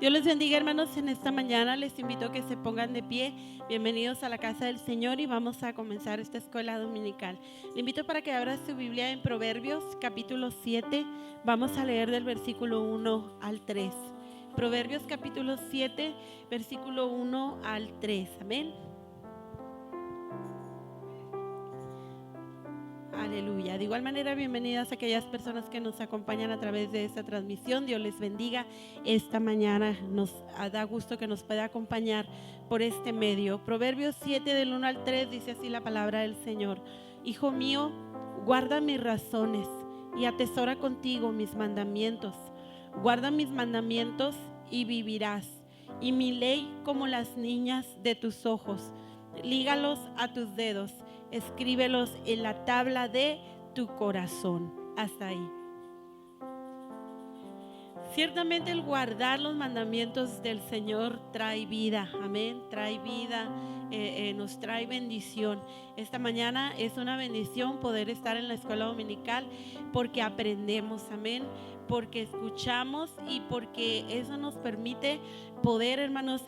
Dios les bendiga, hermanos. En esta mañana les invito a que se pongan de pie. Bienvenidos a la casa del Señor y vamos a comenzar esta escuela dominical. Le invito para que abra su Biblia en Proverbios capítulo 7. Vamos a leer del versículo 1 al 3. Proverbios capítulo 7, versículo 1 al 3. Amén. Aleluya. De igual manera, bienvenidas a aquellas personas que nos acompañan a través de esta transmisión. Dios les bendiga. Esta mañana nos da gusto que nos pueda acompañar por este medio. Proverbios 7 del 1 al 3 dice así la palabra del Señor. Hijo mío, guarda mis razones y atesora contigo mis mandamientos. Guarda mis mandamientos y vivirás, y mi ley como las niñas de tus ojos. Lígalos a tus dedos. Escríbelos en la tabla de tu corazón. Hasta ahí. Ciertamente el guardar los mandamientos del Señor trae vida, amén, trae vida, nos trae bendición. Esta mañana es una bendición poder estar en la escuela dominical porque aprendemos, amén, porque escuchamos y porque eso nos permite poder, hermanos,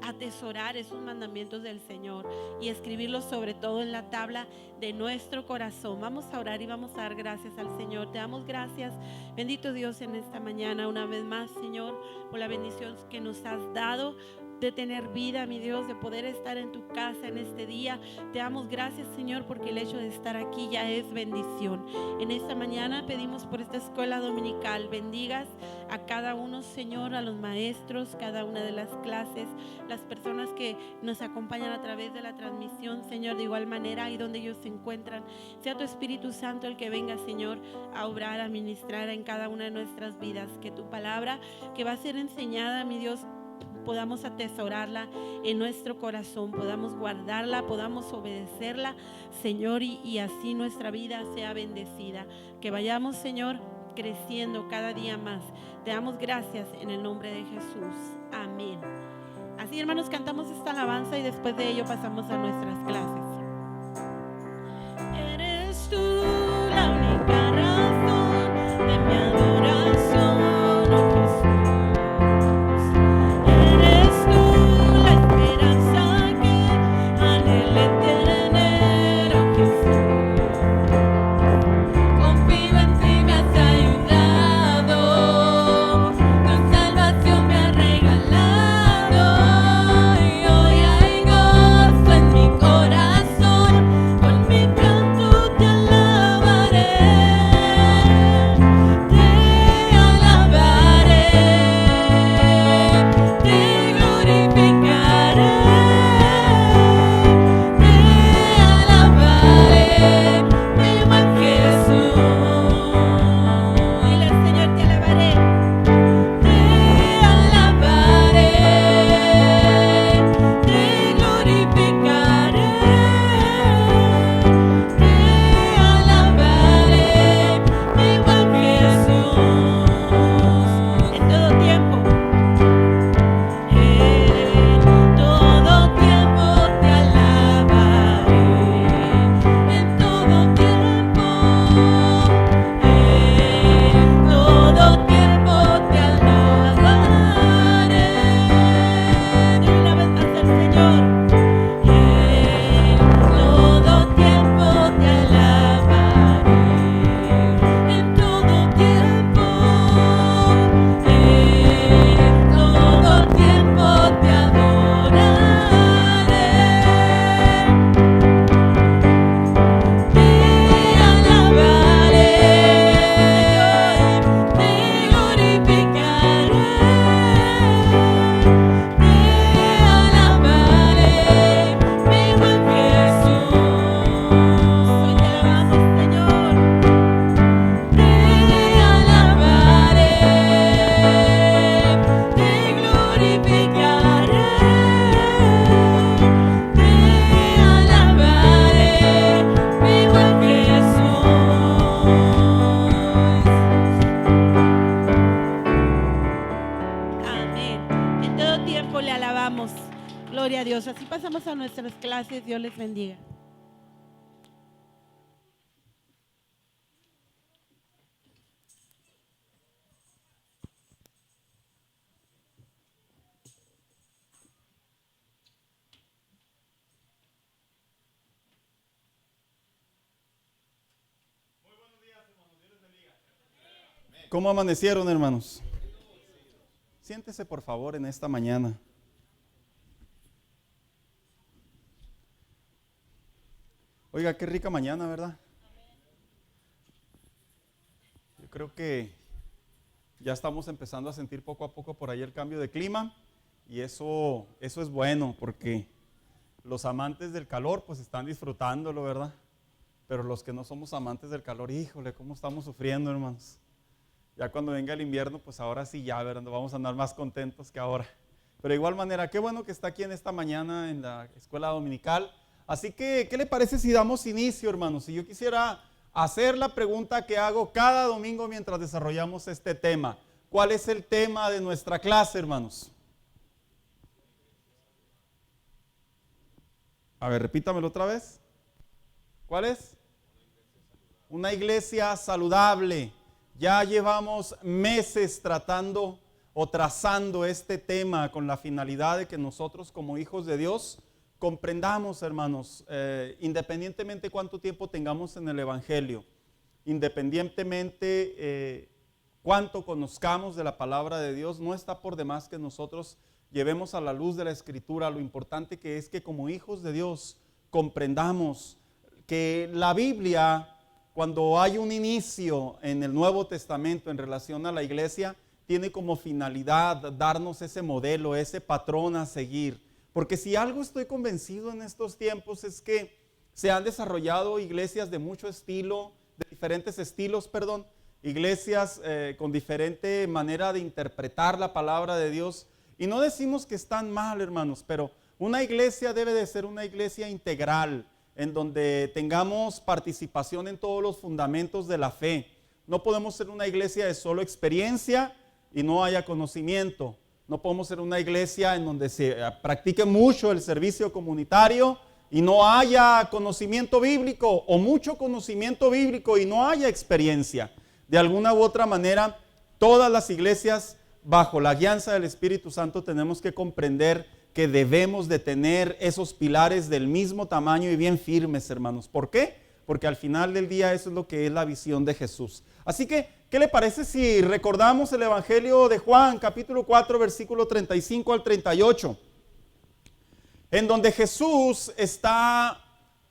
atesorar esos mandamientos del Señor y escribirlos sobre todo en la tabla de nuestro corazón. Vamos a orar y vamos a dar gracias al Señor. Te damos gracias, bendito Dios, en esta mañana una vez más, Señor, por la bendición que nos has dado de tener vida, mi Dios, de poder estar en tu casa en este día. Te damos gracias, Señor, porque el hecho de estar aquí ya es bendición. En esta mañana pedimos por esta escuela dominical, bendigas a cada uno, Señor, a los maestros, cada una de las clases, las personas que nos acompañan a través de la transmisión, Señor, de igual manera, ahí donde ellos se encuentran. Sea tu Espíritu Santo el que venga, Señor, a obrar, a ministrar en cada una de nuestras vidas. Que tu palabra que va a ser enseñada, mi Dios, podamos atesorarla en nuestro corazón, podamos guardarla, podamos obedecerla, Señor, y así nuestra vida sea bendecida. Que vayamos, Señor, creciendo cada día más. Te damos gracias en el nombre de Jesús. Amén. Así, hermanos, cantamos esta alabanza y después de ello pasamos a nuestras clases. Eres tú la única razón de mi adoración, oh Jesús. Eres tú la esperanza que anhelé tener, oh Jesús. Confío en ti, me has ayudado, tu salvación me ha regalado, y hoy hay gozo en mi corazón, con mi canto te alabaré, te alabaré, te glorificaré, te alabaré, mi buen Jesús. Dile al Señor, te alabaré, te alabaré, te glorificaré, te alabaré, mi buen Jesús. En todo tiempo. En todo tiempo te alabaré, en todo tiempo, en todo tiempo te alabaré. Dile una vez más al Señor. En todo tiempo te alabaré, en todo tiempo, en todo tiempo te adoraré, te alabaré, te glorificaré, te alabaré, mi buen Jesús. Hoy te alabamos, Señor. Te alabaré, te glorificaré, te alabaré, mi buen Jesús. Amén. En todo tiempo le alabamos. Gloria a Dios. Así pasamos a nuestras clases. Dios les bendiga. ¿Cómo amanecieron, hermanos? Siéntese por favor en esta mañana. Oiga, qué rica mañana, ¿verdad? Yo creo que ya estamos empezando a sentir poco a poco por ahí el cambio de clima y eso es bueno porque los amantes del calor pues están disfrutándolo, ¿verdad? Pero los que no somos amantes del calor, híjole, cómo estamos sufriendo, hermanos. Ya cuando venga el invierno, pues ahora sí ya, ¿verdad? Vamos a andar más contentos que ahora. Pero de igual manera, qué bueno que está aquí en esta mañana en la escuela dominical. Así que, ¿qué le parece si damos inicio, hermanos? Y yo quisiera hacer la pregunta que hago cada domingo mientras desarrollamos este tema. ¿Cuál es el tema de nuestra clase, hermanos? A ver, repítamelo otra vez. ¿Cuál es? Una iglesia saludable. Ya llevamos meses tratando o trazando este tema con la finalidad de que nosotros como hijos de Dios comprendamos, hermanos, independientemente cuánto tiempo tengamos en el Evangelio, independientemente cuánto conozcamos de la palabra de Dios, no está por demás que nosotros llevemos a la luz de la Escritura lo importante que es que como hijos de Dios comprendamos que la Biblia, cuando hay un inicio en el Nuevo Testamento en relación a la iglesia, tiene como finalidad darnos ese modelo, ese patrón a seguir. Porque si algo estoy convencido en estos tiempos es que se han desarrollado iglesias de mucho estilo, de diferentes estilos, iglesias con diferente manera de interpretar la palabra de Dios. Y no decimos que están mal, hermanos, pero una iglesia debe de ser una iglesia integral, en donde tengamos participación en todos los fundamentos de la fe. No podemos ser una iglesia de solo experiencia y no haya conocimiento. No podemos ser una iglesia en donde se practique mucho el servicio comunitario y no haya conocimiento bíblico, o mucho conocimiento bíblico y no haya experiencia. De alguna u otra manera, todas las iglesias bajo la guianza del Espíritu Santo tenemos que comprender que debemos de tener esos pilares del mismo tamaño y bien firmes, hermanos. ¿Por qué? Porque al final del día eso es lo que es la visión de Jesús. Así que, ¿qué le parece si recordamos el Evangelio de Juan, capítulo 4, versículo 35 al 38? En donde Jesús está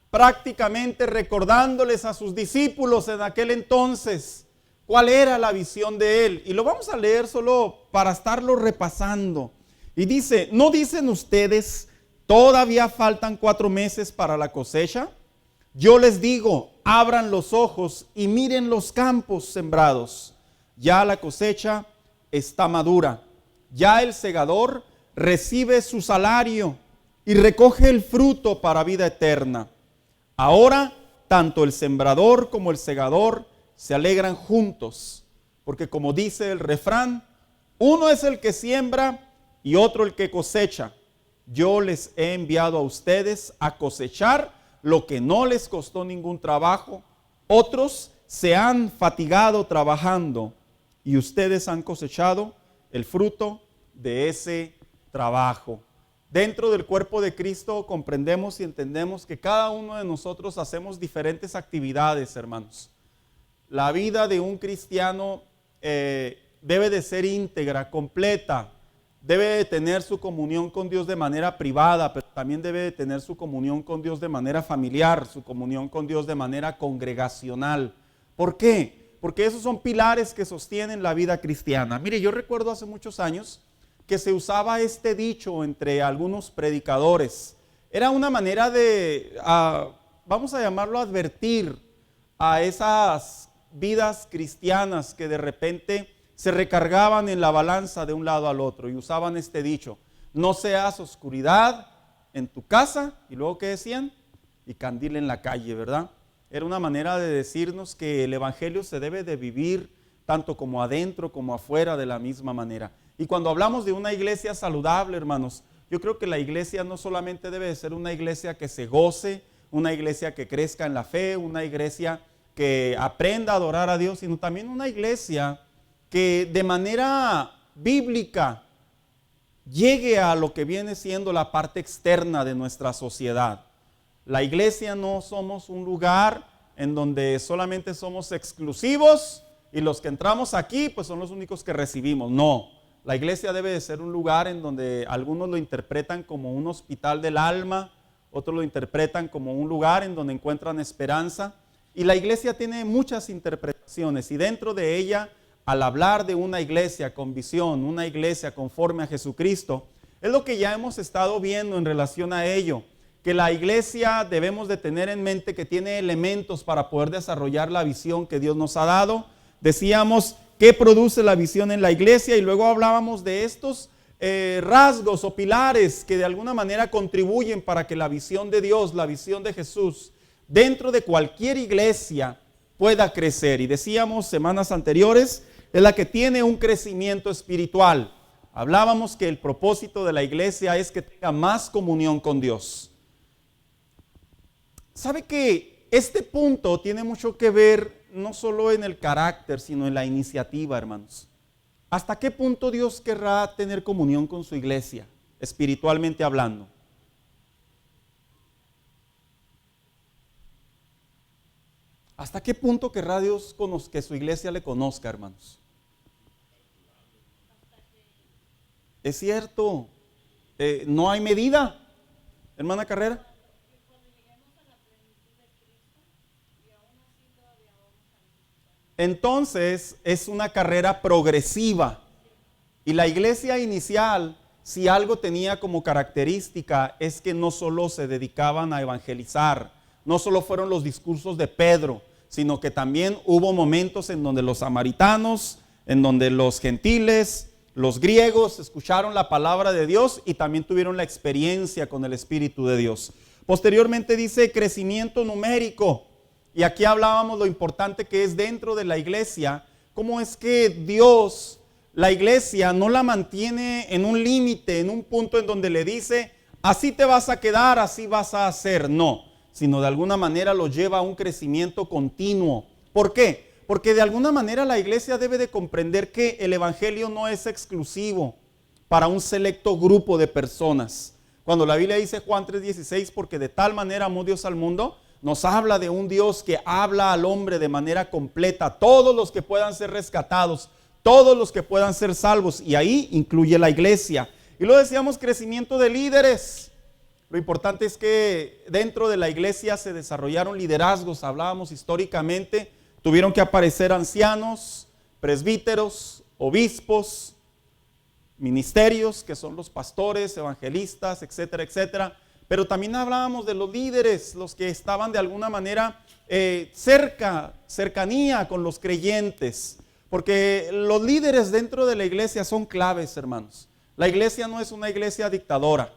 prácticamente recordándoles a sus discípulos en aquel entonces cuál era la visión de Él. Y lo vamos a leer solo para estarlo repasando. Y dice, ¿no dicen ustedes, todavía faltan 4 meses para la cosecha? Yo les digo, abran los ojos y miren los campos sembrados. Ya la cosecha está madura. Ya el segador recibe su salario y recoge el fruto para vida eterna. Ahora, tanto el sembrador como el segador se alegran juntos, porque como dice el refrán, uno es el que siembra y otro el que cosecha. Yo les he enviado a ustedes a cosechar lo que no les costó ningún trabajo. Otros se han fatigado trabajando y ustedes han cosechado el fruto de ese trabajo. Dentro del cuerpo de Cristo comprendemos y entendemos que cada uno de nosotros hacemos diferentes actividades, hermanos. La vida de un cristiano debe de ser íntegra, completa. Debe de tener su comunión con Dios de manera privada, pero también debe de tener su comunión con Dios de manera familiar, su comunión con Dios de manera congregacional. ¿Por qué? Porque esos son pilares que sostienen la vida cristiana. Mire, yo recuerdo hace muchos años que se usaba este dicho entre algunos predicadores. Era una manera de, vamos a llamarlo, advertir a esas vidas cristianas que de repente se recargaban en la balanza de un lado al otro y usaban este dicho: no seas oscuridad en tu casa, y luego ¿qué decían? Y candil en la calle, ¿verdad? Era una manera de decirnos que el evangelio se debe de vivir tanto como adentro como afuera de la misma manera. Y cuando hablamos de una iglesia saludable, hermanos, yo creo que la iglesia no solamente debe de ser una iglesia que se goce, una iglesia que crezca en la fe, una iglesia que aprenda a adorar a Dios, sino también una iglesia que de manera bíblica llegue a lo que viene siendo la parte externa de nuestra sociedad. La iglesia no somos un lugar en donde solamente somos exclusivos y los que entramos aquí pues son los únicos que recibimos. No, la iglesia debe de ser un lugar en donde algunos lo interpretan como un hospital del alma, otros lo interpretan como un lugar en donde encuentran esperanza. Y la iglesia tiene muchas interpretaciones y dentro de ella, al hablar de una iglesia con visión, una iglesia conforme a Jesucristo, es lo que ya hemos estado viendo en relación a ello, que la iglesia debemos de tener en mente que tiene elementos para poder desarrollar la visión que Dios nos ha dado. Decíamos qué produce la visión en la iglesia y luego hablábamos de estos rasgos o pilares que de alguna manera contribuyen para que la visión de Dios, la visión de Jesús, dentro de cualquier iglesia pueda crecer. Y decíamos semanas anteriores, es la que tiene un crecimiento espiritual. Hablábamos que el propósito de la iglesia es que tenga más comunión con Dios. ¿Sabe que este punto tiene mucho que ver no solo en el carácter, sino en la iniciativa, hermanos? ¿Hasta qué punto Dios querrá tener comunión con su iglesia, espiritualmente hablando? ¿Hasta qué punto querrá Dios que su iglesia le conozca, hermanos? Es cierto, no hay medida, hermana Carrera. Entonces es una carrera progresiva y la iglesia inicial, si algo tenía como característica, es que no solo se dedicaban a evangelizar, no solo fueron los discursos de Pedro, sino que también hubo momentos en donde los samaritanos, en donde los gentiles, los griegos escucharon la palabra de Dios y también tuvieron la experiencia con el Espíritu de Dios. Posteriormente dice crecimiento numérico. Y aquí hablábamos lo importante que es dentro de la iglesia, cómo es que Dios, la iglesia no la mantiene en un límite, en un punto en donde le dice, así te vas a quedar, así vas a hacer. No, sino de alguna manera lo lleva a un crecimiento continuo. ¿Por qué? Porque de alguna manera la iglesia debe de comprender que el evangelio no es exclusivo para un selecto grupo de personas. Cuando la Biblia dice Juan 3:16, porque de tal manera amó Dios al mundo, nos habla de un Dios que habla al hombre de manera completa, todos los que puedan ser rescatados, todos los que puedan ser salvos, y ahí incluye la iglesia. Y luego decíamos crecimiento de líderes. Lo importante es que dentro de la iglesia se desarrollaron liderazgos, hablábamos históricamente, tuvieron que aparecer ancianos, presbíteros, obispos, ministerios, que son los pastores, evangelistas, etcétera, etcétera. Pero también hablábamos de los líderes, los que estaban de alguna manera cercanía con los creyentes. Porque los líderes dentro de la iglesia son claves, hermanos. La iglesia no es una iglesia dictadora.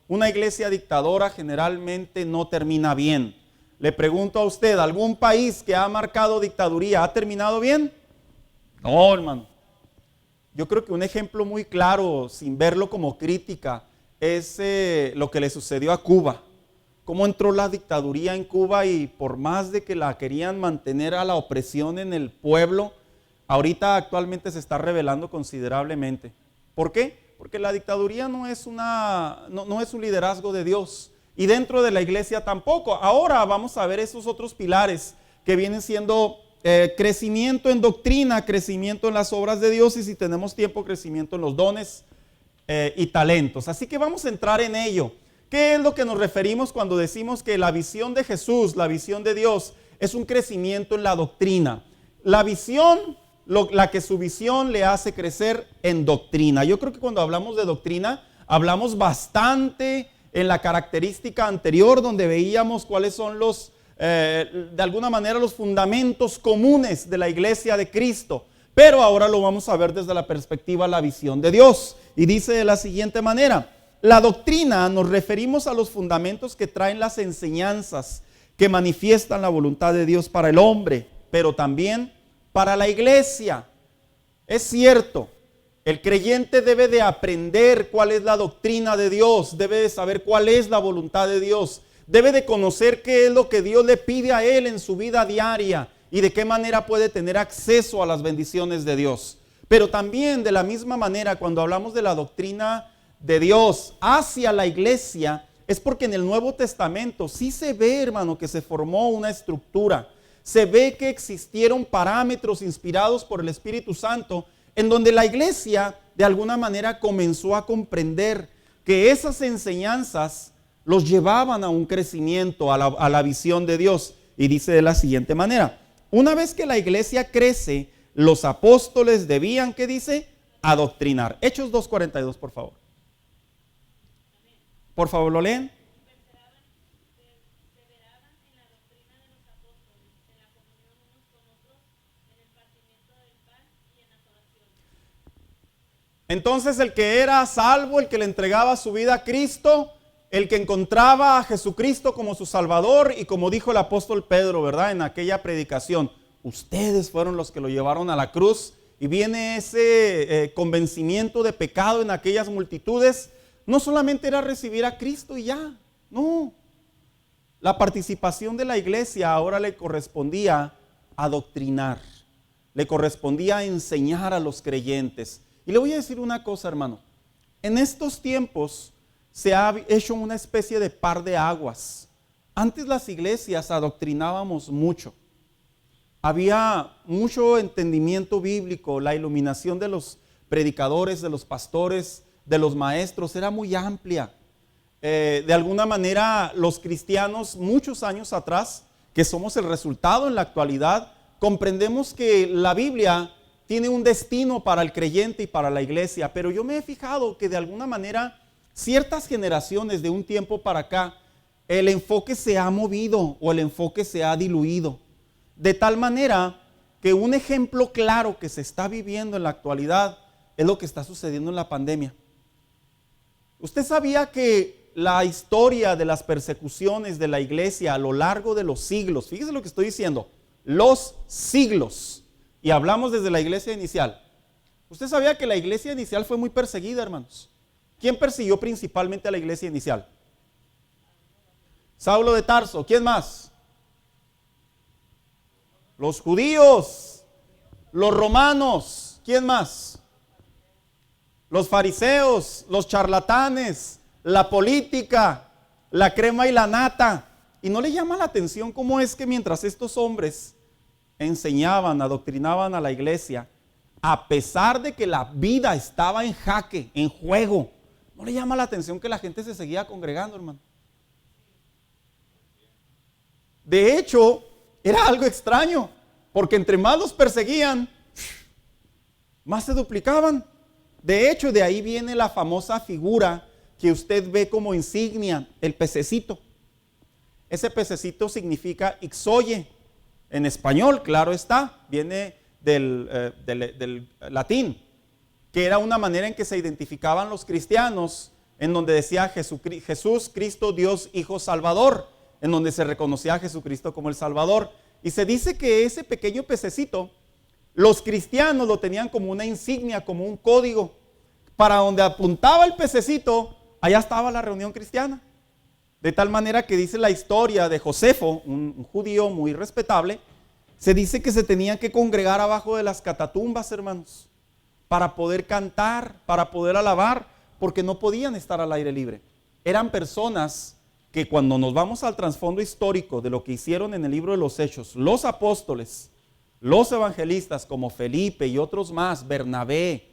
Una iglesia dictadora generalmente no termina bien. Le pregunto a usted, ¿algún país que ha marcado dictaduría ha terminado bien? No, hermano. Yo creo que un ejemplo muy claro, sin verlo como crítica, es lo que le sucedió a Cuba. Cómo entró la dictaduría en Cuba y por más de que la querían mantener a la opresión en el pueblo, ahorita actualmente se está rebelando considerablemente. ¿Por qué? Porque la dictaduría no es un liderazgo de Dios. Y dentro de la iglesia tampoco. Ahora vamos a ver esos otros pilares que vienen siendo crecimiento en doctrina, crecimiento en las obras de Dios y si tenemos tiempo, crecimiento en los dones y talentos. Así que vamos a entrar en ello. ¿Qué es lo que nos referimos cuando decimos que la visión de Jesús, la visión de Dios, es un crecimiento en la doctrina? La visión, la que su visión le hace crecer en doctrina. Yo creo que cuando hablamos de doctrina, hablamos bastante en la característica anterior donde veíamos cuáles son de alguna manera los fundamentos comunes de la iglesia de Cristo. Pero ahora lo vamos a ver desde la perspectiva de la visión de Dios. Y dice de la siguiente manera, la doctrina nos referimos a los fundamentos que traen las enseñanzas que manifiestan la voluntad de Dios para el hombre, pero también para la iglesia. Es cierto, el creyente debe de aprender cuál es la doctrina de Dios, debe de saber cuál es la voluntad de Dios, debe de conocer qué es lo que Dios le pide a él en su vida diaria y de qué manera puede tener acceso a las bendiciones de Dios. Pero también de la misma manera cuando hablamos de la doctrina de Dios hacia la iglesia, es porque en el Nuevo Testamento sí se ve, hermano, que se formó una estructura. se ve que existieron parámetros inspirados por el Espíritu Santo en donde la iglesia de alguna manera comenzó a comprender que esas enseñanzas los llevaban a un crecimiento, a la visión de Dios. Y dice de la siguiente manera: una vez que la iglesia crece, los apóstoles debían, ¿qué dice? Adoctrinar. Hechos 2:42, por favor. Por favor, ¿lo leen? Entonces el que era salvo, el que le entregaba su vida a Cristo, el que encontraba a Jesucristo como su Salvador, y como dijo el apóstol Pedro, ¿verdad? En aquella predicación, ustedes fueron los que lo llevaron a la cruz, y viene ese convencimiento de pecado en aquellas multitudes. No solamente era recibir a Cristo y ya, no. La participación de la iglesia ahora le correspondía adoctrinar, le correspondía enseñar a los creyentes. Y le voy a decir una cosa, hermano. En estos tiempos se ha hecho una especie de par de aguas. Antes las iglesias adoctrinábamos mucho. Había mucho entendimiento bíblico, la iluminación de los predicadores, de los pastores, de los maestros era muy amplia. De alguna manera los cristianos muchos años atrás, que somos el resultado en la actualidad, comprendemos que la Biblia tiene un destino para el creyente y para la iglesia, pero yo me he fijado que de alguna manera ciertas generaciones de un tiempo para acá, el enfoque se ha movido o el enfoque se ha diluido, de tal manera que un ejemplo claro que se está viviendo en la actualidad es lo que está sucediendo en la pandemia. ¿Usted sabía que la historia de las persecuciones de la iglesia a lo largo de los siglos, fíjese lo que estoy diciendo, los siglos, y hablamos desde la iglesia inicial? ¿Usted sabía que la iglesia inicial fue muy perseguida, hermanos? ¿Quién persiguió principalmente a la iglesia inicial? Saulo de Tarso. ¿Quién más? Los judíos, los romanos. ¿Quién más? Los fariseos, los charlatanes, la política, la crema y la nata. ¿Y no le llama la atención cómo es que mientras estos hombres enseñaban, adoctrinaban a la iglesia, a pesar de que la vida estaba en jaque, en juego, no le llama la atención que la gente se seguía congregando, hermano? De hecho, era algo extraño, porque entre más los perseguían, más se duplicaban. De hecho, de ahí viene la famosa figura que usted ve como insignia, el pececito. Ese pececito significa ixoye. En español, claro está, viene del latín, que era una manera en que se identificaban los cristianos, en donde decía Jesús, Cristo, Dios, Hijo, Salvador, en donde se reconocía a Jesucristo como el Salvador. Y se dice que ese pequeño pececito, los cristianos lo tenían como una insignia, como un código. Para donde apuntaba el pececito, allá estaba la reunión cristiana. De tal manera que dice la historia de Josefo, un judío muy respetable, se dice que se tenían que congregar abajo de las catatumbas, hermanos, para poder cantar, para poder alabar, porque no podían estar al aire libre. Eran personas que, cuando nos vamos al trasfondo histórico de lo que hicieron en el libro de los Hechos, los apóstoles, los evangelistas como Felipe y otros más, Bernabé,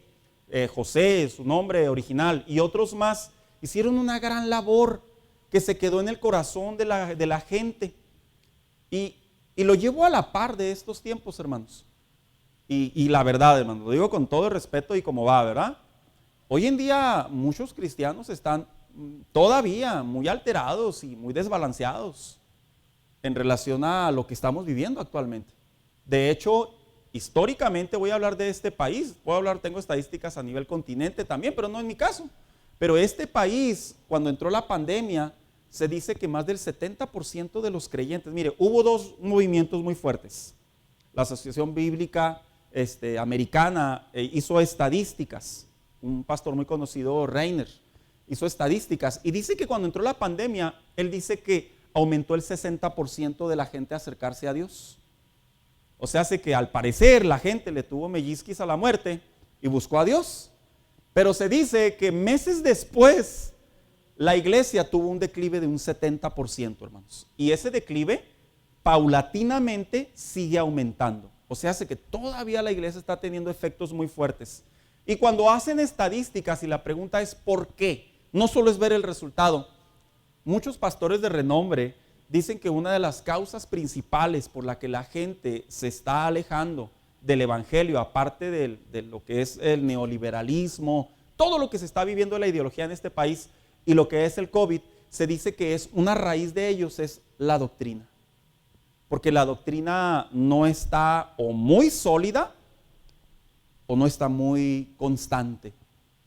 José, su nombre original, y otros más, hicieron una gran labor que se quedó en el corazón de la gente, y lo llevo a la par de estos tiempos, hermanos. Y la verdad, hermanos, lo digo con todo el respeto y como va, ¿verdad? Hoy en día muchos cristianos están todavía muy alterados y muy desbalanceados en relación a lo que estamos viviendo actualmente. De hecho, históricamente voy a hablar de este país, tengo estadísticas a nivel continente también, pero no en mi caso. Pero este país, cuando entró la pandemia, se dice que más del 70% de los creyentes, mire, hubo dos movimientos muy fuertes. La Asociación Bíblica Americana hizo estadísticas, un pastor muy conocido, Reiner, hizo estadísticas y dice que cuando entró la pandemia, él dice que aumentó el 60% de la gente a acercarse a Dios. O sea, hace que al parecer la gente le tuvo mellizquis a la muerte y buscó a Dios. Pero se dice que meses después la iglesia tuvo un declive de un 70%, hermanos. Y ese declive paulatinamente sigue aumentando. O sea, hace que todavía la iglesia está teniendo efectos muy fuertes. Y cuando hacen estadísticas y la pregunta es ¿por qué? No solo es ver el resultado. Muchos pastores de renombre dicen que una de las causas principales por la que la gente se está alejando del evangelio, aparte de lo que es el neoliberalismo, todo lo que se está viviendo en la ideología en este país y lo que es el COVID, se dice que es una raíz de ellos, es la doctrina. Porque la doctrina no está o muy sólida o no está muy constante.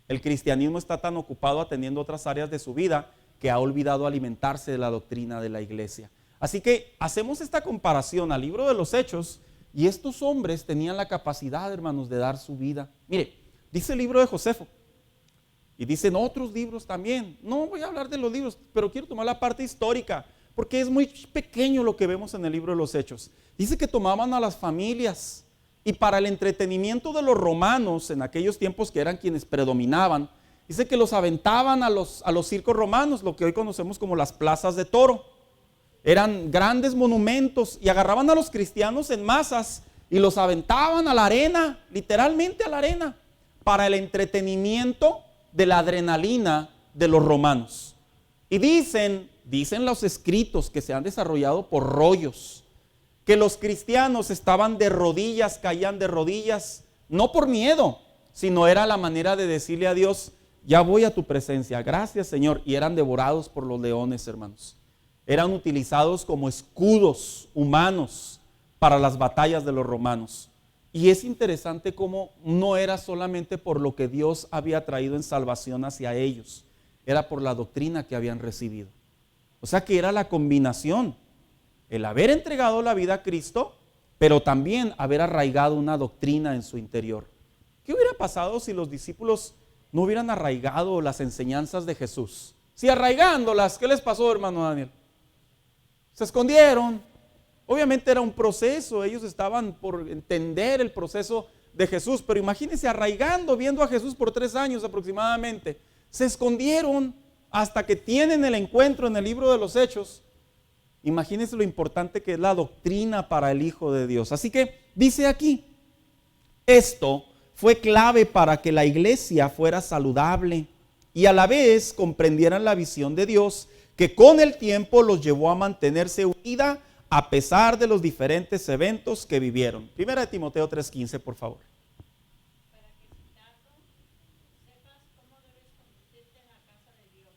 El cristianismo está tan ocupado atendiendo otras áreas de su vida que ha olvidado alimentarse de la doctrina de la iglesia. Así que hacemos esta comparación al libro de los Hechos y estos hombres tenían la capacidad, hermanos, de dar su vida. Mire, dice el libro de Josefo y dicen otros libros también. No voy a hablar de los libros, pero quiero tomar la parte histórica porque es muy pequeño lo que vemos en el libro de los Hechos. Dice que tomaban a las familias y para el entretenimiento de los romanos en aquellos tiempos que eran quienes predominaban, dice que los aventaban a los circos romanos, lo que hoy conocemos como las plazas de toro. Eran grandes monumentos y agarraban a los cristianos en masas y los aventaban a la arena, literalmente a la arena, para el entretenimiento de la adrenalina de los romanos. Y dicen los escritos que se han desarrollado por rollos, que los cristianos estaban de rodillas, caían de rodillas, no por miedo, sino era la manera de decirle a Dios, ya voy a tu presencia, gracias Señor, y eran devorados por los leones, hermanos. Eran utilizados como escudos humanos para las batallas de los romanos. Y es interesante cómo no era solamente por lo que Dios había traído en salvación hacia ellos, era por la doctrina que habían recibido. O sea que era la combinación, el haber entregado la vida a Cristo, pero también haber arraigado una doctrina en su interior. ¿Qué hubiera pasado si los discípulos no hubieran arraigado las enseñanzas de Jesús? Si arraigándolas, ¿qué les pasó, hermano Daniel? Se escondieron. Obviamente era un proceso, ellos estaban por entender el proceso de Jesús, pero imagínense arraigando, viendo a Jesús por 3 años aproximadamente. Se escondieron hasta que tienen el encuentro en el libro de los Hechos. Imagínense lo importante que es la doctrina para el Hijo de Dios. Así que dice aquí, esto fue clave para que la iglesia fuera saludable y a la vez comprendieran la visión de Dios que con el tiempo los llevó a mantenerse unida a pesar de los diferentes eventos que vivieron. Primera de Timoteo 3:15, por favor. Para que citando, sepas cómo debes conducirte en la casa de Dios,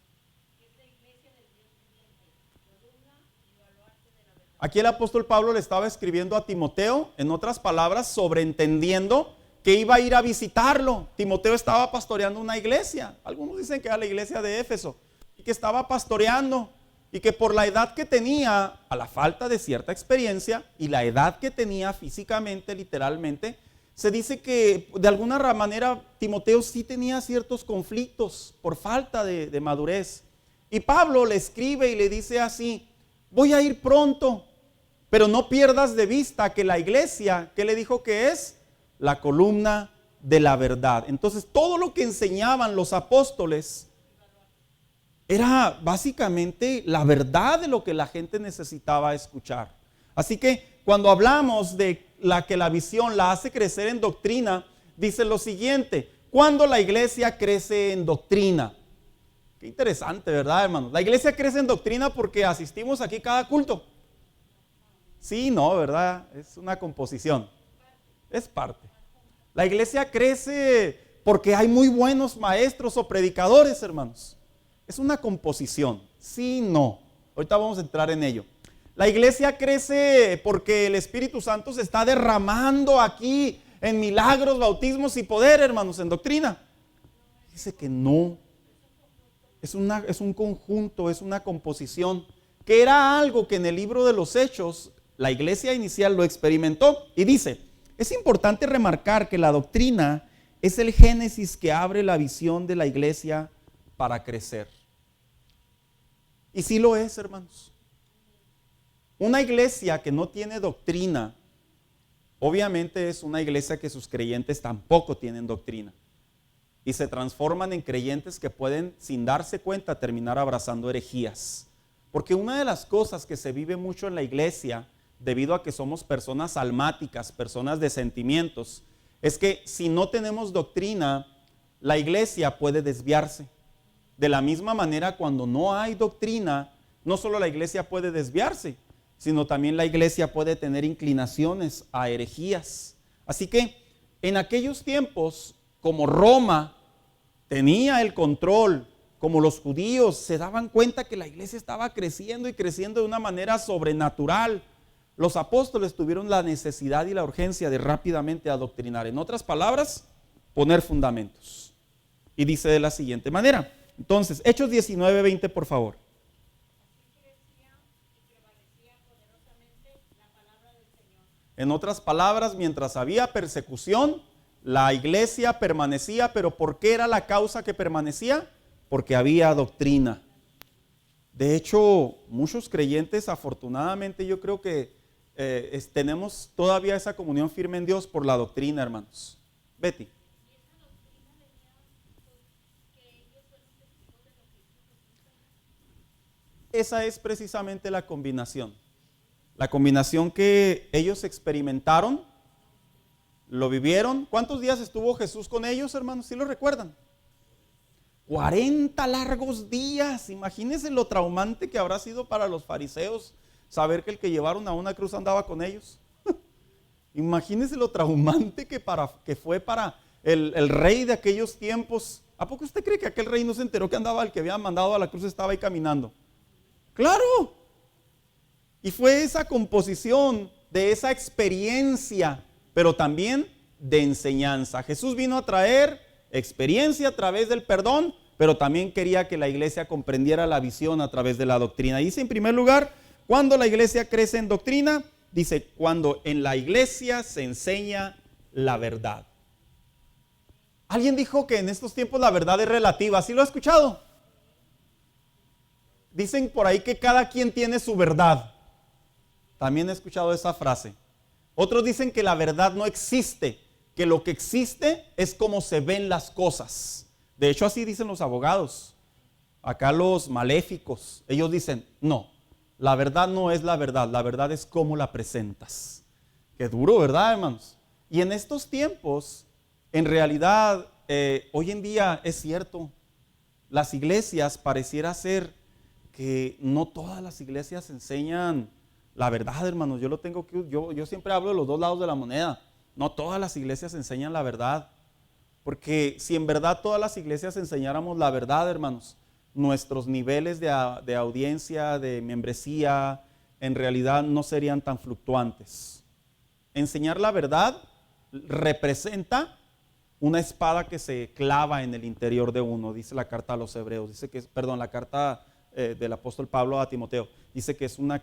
que es la iglesia del Dios viviente, columna y baluarte de la verdad. Aquí el apóstol Pablo le estaba escribiendo a Timoteo, en otras palabras, sobreentendiendo que iba a ir a visitarlo. Timoteo estaba pastoreando una iglesia. Algunos dicen que era la iglesia de Éfeso. Y que estaba pastoreando. Y que por la edad que tenía, a la falta de cierta experiencia, y la edad que tenía físicamente, literalmente, se dice que de alguna manera Timoteo sí tenía ciertos conflictos por falta de madurez. Y Pablo le escribe y le dice así, voy a ir pronto, pero no pierdas de vista que la iglesia, ¿qué le dijo que es? La columna de la verdad. Entonces todo lo que enseñaban los apóstoles era básicamente la verdad de lo que la gente necesitaba escuchar. Así que cuando hablamos de que la visión la hace crecer en doctrina, dice lo siguiente, cuando la iglesia crece en doctrina. Qué interesante, ¿verdad, hermanos? La iglesia crece en doctrina porque asistimos aquí cada culto. Sí, no, ¿verdad? Es una composición. Es parte. La iglesia crece porque hay muy buenos maestros o predicadores, hermanos. Es una composición. Sí, no. Ahorita vamos a entrar en ello. La iglesia crece porque el Espíritu Santo se está derramando aquí en milagros, bautismos y poder, hermanos, en doctrina. Dice que no. Es un conjunto, es una composición, que era algo que en el libro de los Hechos la iglesia inicial lo experimentó. Y dice, es importante remarcar que la doctrina es el génesis que abre la visión de la iglesia para crecer. Y sí lo es, hermanos. Una iglesia que no tiene doctrina, obviamente es una iglesia que sus creyentes tampoco tienen doctrina. Y se transforman en creyentes que pueden, sin darse cuenta, terminar abrazando herejías. Porque una de las cosas que se vive mucho en la iglesia debido a que somos personas almáticas, personas de sentimientos, es que si no tenemos doctrina, la iglesia puede desviarse. De la misma manera, cuando no hay doctrina, no solo la iglesia puede desviarse, sino también la iglesia puede tener inclinaciones a herejías. Así que en aquellos tiempos, como Roma tenía el control, como los judíos se daban cuenta que la iglesia estaba creciendo y creciendo de una manera sobrenatural, los apóstoles tuvieron la necesidad y la urgencia de rápidamente adoctrinar. En otras palabras, poner fundamentos. Y dice de la siguiente manera. Entonces, Hechos 19:20, por favor. En otras palabras, mientras había persecución, la iglesia permanecía. ¿Pero por qué era la causa que permanecía? Porque había doctrina. De hecho, muchos creyentes, afortunadamente, yo creo que tenemos todavía esa comunión firme en Dios por la doctrina, hermanos. Betty. Esa es precisamente la combinación. La combinación que ellos experimentaron, lo vivieron. ¿Cuántos días estuvo Jesús con ellos, hermanos? ¿Sí lo recuerdan? 40 largos días. Imagínense lo traumante que habrá sido para los fariseos saber que el que llevaron a una cruz andaba con ellos. Imagínense lo traumante que fue para el rey de aquellos tiempos. ¿A poco usted cree que aquel rey no se enteró que andaba el que había mandado a la cruz estaba ahí caminando? ¡Claro! Y fue esa composición de esa experiencia, pero también de enseñanza. Jesús vino a traer experiencia a través del perdón, pero también quería que la iglesia comprendiera la visión a través de la doctrina. Dice en primer lugar, cuando la iglesia crece en doctrina, dice, cuando en la iglesia se enseña la verdad. Alguien dijo que en estos tiempos la verdad es relativa. ¿Sí lo ha escuchado? Dicen por ahí que cada quien tiene su verdad. También he escuchado esa frase. Otros dicen que la verdad no existe, que lo que existe es cómo se ven las cosas. De hecho, así dicen los abogados. Acá los maléficos, ellos dicen, no, la verdad no es la verdad es cómo la presentas. Qué duro, ¿verdad, hermanos? Y en estos tiempos, en realidad, hoy en día es cierto, las iglesias pareciera ser que no todas las iglesias enseñan la verdad, hermanos. Yo siempre hablo de los dos lados de la moneda. No todas las iglesias enseñan la verdad. Porque si en verdad todas las iglesias enseñáramos la verdad, hermanos, nuestros niveles de audiencia, de membresía, en realidad no serían tan fluctuantes. Enseñar la verdad representa una espada que se clava en el interior de uno, dice la carta a los hebreos, la carta del apóstol Pablo a Timoteo, dice que es una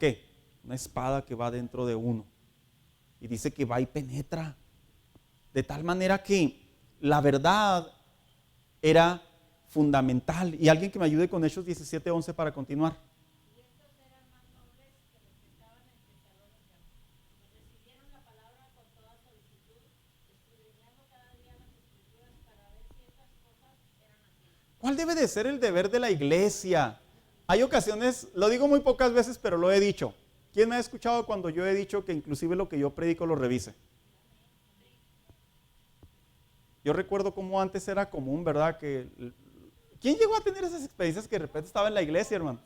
espada que va dentro de uno, y dice que va y penetra, de tal manera que la verdad era fundamental. Y alguien que me ayude con Hechos 17:11 para continuar. Y estos eran más nobles que los que estaban en Tesalónica, y recibieron la palabra con toda solicitud, escudriñando cada día las escrituras para ver si estas cosas eran así. ¿Cuál debe de ser el deber de la iglesia? Hay ocasiones, lo digo muy pocas veces, pero lo he dicho. ¿Quién me ha escuchado cuando yo he dicho que inclusive lo que yo predico lo revise? Yo recuerdo cómo antes era común, ¿verdad? ¿Quién llegó a tener esas experiencias que de repente estaba en la iglesia, hermano?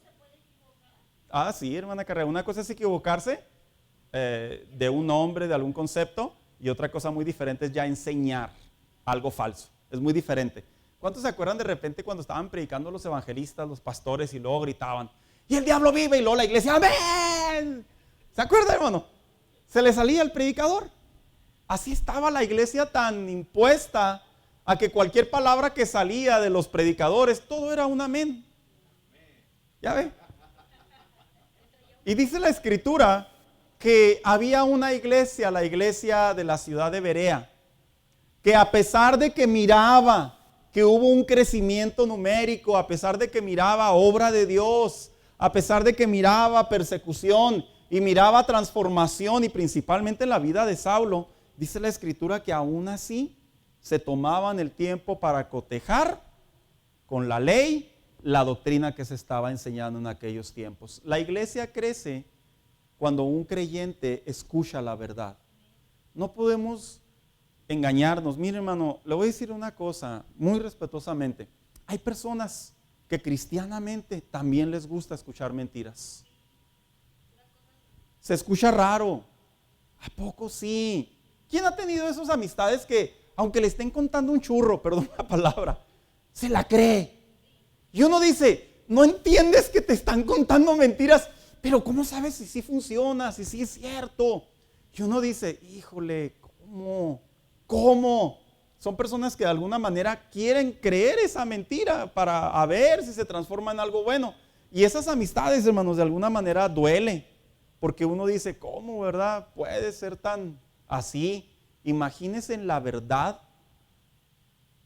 Ah, sí, hermana Carrera. Una cosa es equivocarse de un nombre, de algún concepto, y otra cosa muy diferente es ya enseñar algo falso. Es muy diferente. ¿Cuántos se acuerdan de repente cuando estaban predicando los evangelistas, los pastores, y luego gritaban, y el diablo vive, y luego la iglesia, ¡amén! ¿Se acuerdan, hermano? Se le salía el predicador. Así estaba la iglesia tan impuesta a que cualquier palabra que salía de los predicadores, todo era un amén. ¿Ya ve? Y dice la escritura que había una iglesia, la iglesia de la ciudad de Berea, que a pesar de que miraba que hubo un crecimiento numérico, a pesar de que miraba obra de Dios, a pesar de que miraba persecución y miraba transformación, y principalmente en la vida de Saulo, dice la escritura que aún así se tomaban el tiempo para cotejar con la ley la doctrina que se estaba enseñando en aquellos tiempos. La iglesia crece cuando un creyente escucha la verdad. No podemos engañarnos. Mire, hermano, le voy a decir una cosa muy respetuosamente. Hay personas que cristianamente también les gusta escuchar mentiras. Se escucha raro. ¿A poco sí? ¿Quién ha tenido esas amistades que, aunque le estén contando un churro, perdón la palabra, se la cree? Y uno dice, no entiendes que te están contando mentiras, pero ¿cómo sabes si sí funciona, si sí es cierto? Y uno dice, híjole, ¿cómo? Son personas que de alguna manera quieren creer esa mentira para a ver si se transforma en algo bueno. Y esas amistades, hermanos, de alguna manera duele. Porque uno dice, ¿cómo, verdad? Puede ser tan así. Imagínense en la verdad.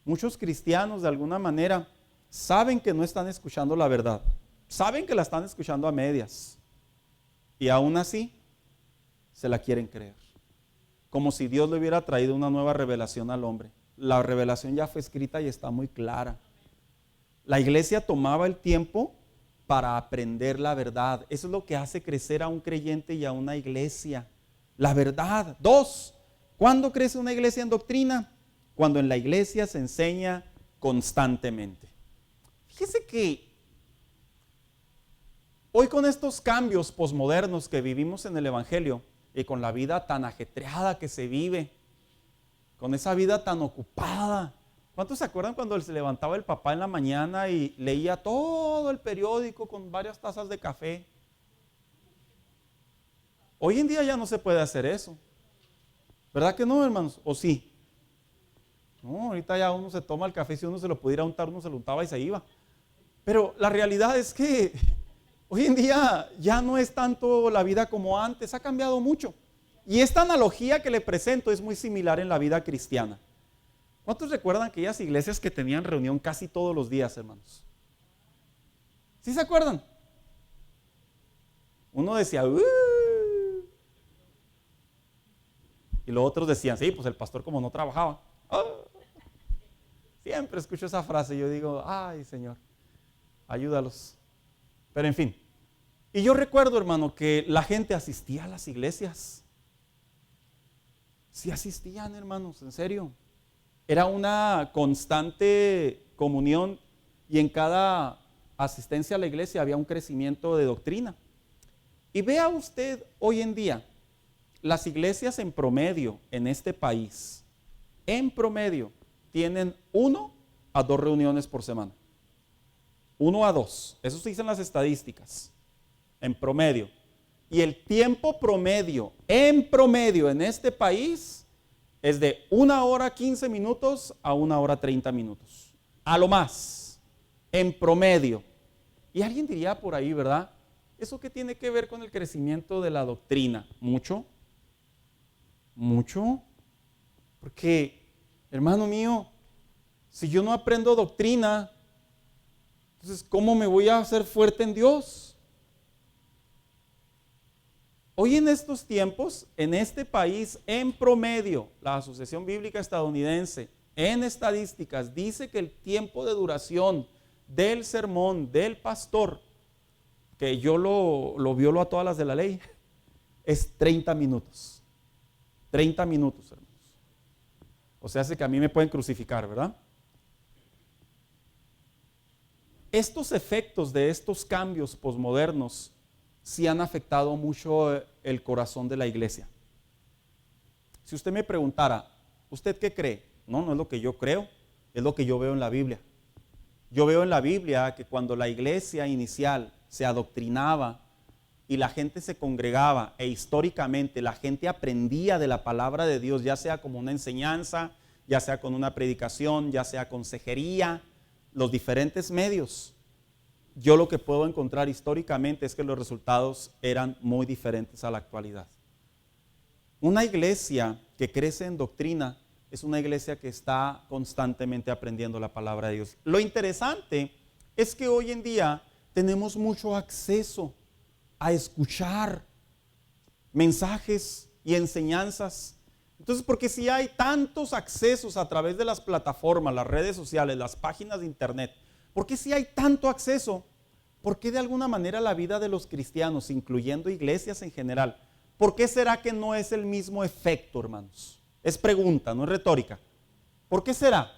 Muchos cristianos de alguna manera saben que no están escuchando la verdad. Saben que la están escuchando a medias. Y aún así, se la quieren creer. Como si Dios le hubiera traído una nueva revelación al hombre. La revelación ya fue escrita y está muy clara. La iglesia tomaba el tiempo para aprender la verdad. Eso es lo que hace crecer a un creyente y a una iglesia. La verdad. 2. ¿Cuándo crece una iglesia en doctrina? Cuando en la iglesia se enseña constantemente. Fíjese que hoy con estos cambios posmodernos que vivimos en el evangelio y con la vida tan ajetreada que se vive, con esa vida tan ocupada. ¿Cuántos se acuerdan cuando se levantaba el papá en la mañana y leía todo el periódico con varias tazas de café? Hoy en día ya no se puede hacer eso. ¿Verdad que no, hermanos? ¿O sí? No, ahorita ya uno se toma el café, si uno se lo pudiera untar, uno se lo untaba y se iba. Pero la realidad es que hoy en día ya no es tanto la vida como antes, ha cambiado mucho. Y esta analogía que le presento es muy similar en la vida cristiana. ¿Cuántos recuerdan aquellas iglesias que tenían reunión casi todos los días, hermanos? ¿Sí se acuerdan? Uno decía, y los otros decían, sí, pues el pastor como no trabajaba. Siempre escucho esa frase y yo digo, ay, Señor, ayúdalos. Pero en fin. Y yo recuerdo, hermano, que la gente asistía a las iglesias. Sí asistían, hermanos, en serio. Era una constante comunión y en cada asistencia a la iglesia había un crecimiento de doctrina. Y vea usted hoy en día, las iglesias en promedio en este país, en promedio, tienen 1 a 2 reuniones por semana. 1 a 2, eso se dicen las estadísticas, en promedio. Y el tiempo promedio, en este país, es de 1 hora 15 minutos a 1 hora 30 minutos. A lo más, en promedio. Y alguien diría por ahí, ¿verdad? ¿Eso qué tiene que ver con el crecimiento de la doctrina? Mucho. Mucho. Porque, hermano mío, si yo no aprendo doctrina, entonces, ¿cómo me voy a hacer fuerte en Dios? Hoy en estos tiempos, en este país, en promedio, la Asociación Bíblica Estadounidense, en estadísticas, dice que el tiempo de duración del sermón del pastor, que yo lo violo a todas las de la ley, es 30 minutos. 30 minutos, hermanos. O sea, hace que a mí me pueden crucificar, ¿verdad? Estos efectos de estos cambios posmodernos sí han afectado mucho el corazón de la iglesia. Si usted me preguntara, ¿usted qué cree? No es lo que yo creo, es lo que yo veo en la Biblia. Yo veo en la Biblia que cuando la iglesia inicial se adoctrinaba y la gente se congregaba e históricamente la gente aprendía de la palabra de Dios, ya sea como una enseñanza, ya sea con una predicación, ya sea consejería, los diferentes medios, yo lo que puedo encontrar históricamente es que los resultados eran muy diferentes a la actualidad. Una iglesia que crece en doctrina es una iglesia que está constantemente aprendiendo la palabra de Dios. Lo interesante es que hoy en día tenemos mucho acceso a escuchar mensajes y enseñanzas. Entonces, porque si hay tantos accesos a través de las plataformas, las redes sociales, las páginas de internet, ¿por qué si hay tanto acceso? ¿Por qué de alguna manera la vida de los cristianos, incluyendo iglesias en general, por qué será que no es el mismo efecto, hermanos? Es pregunta, no es retórica. ¿Por qué será?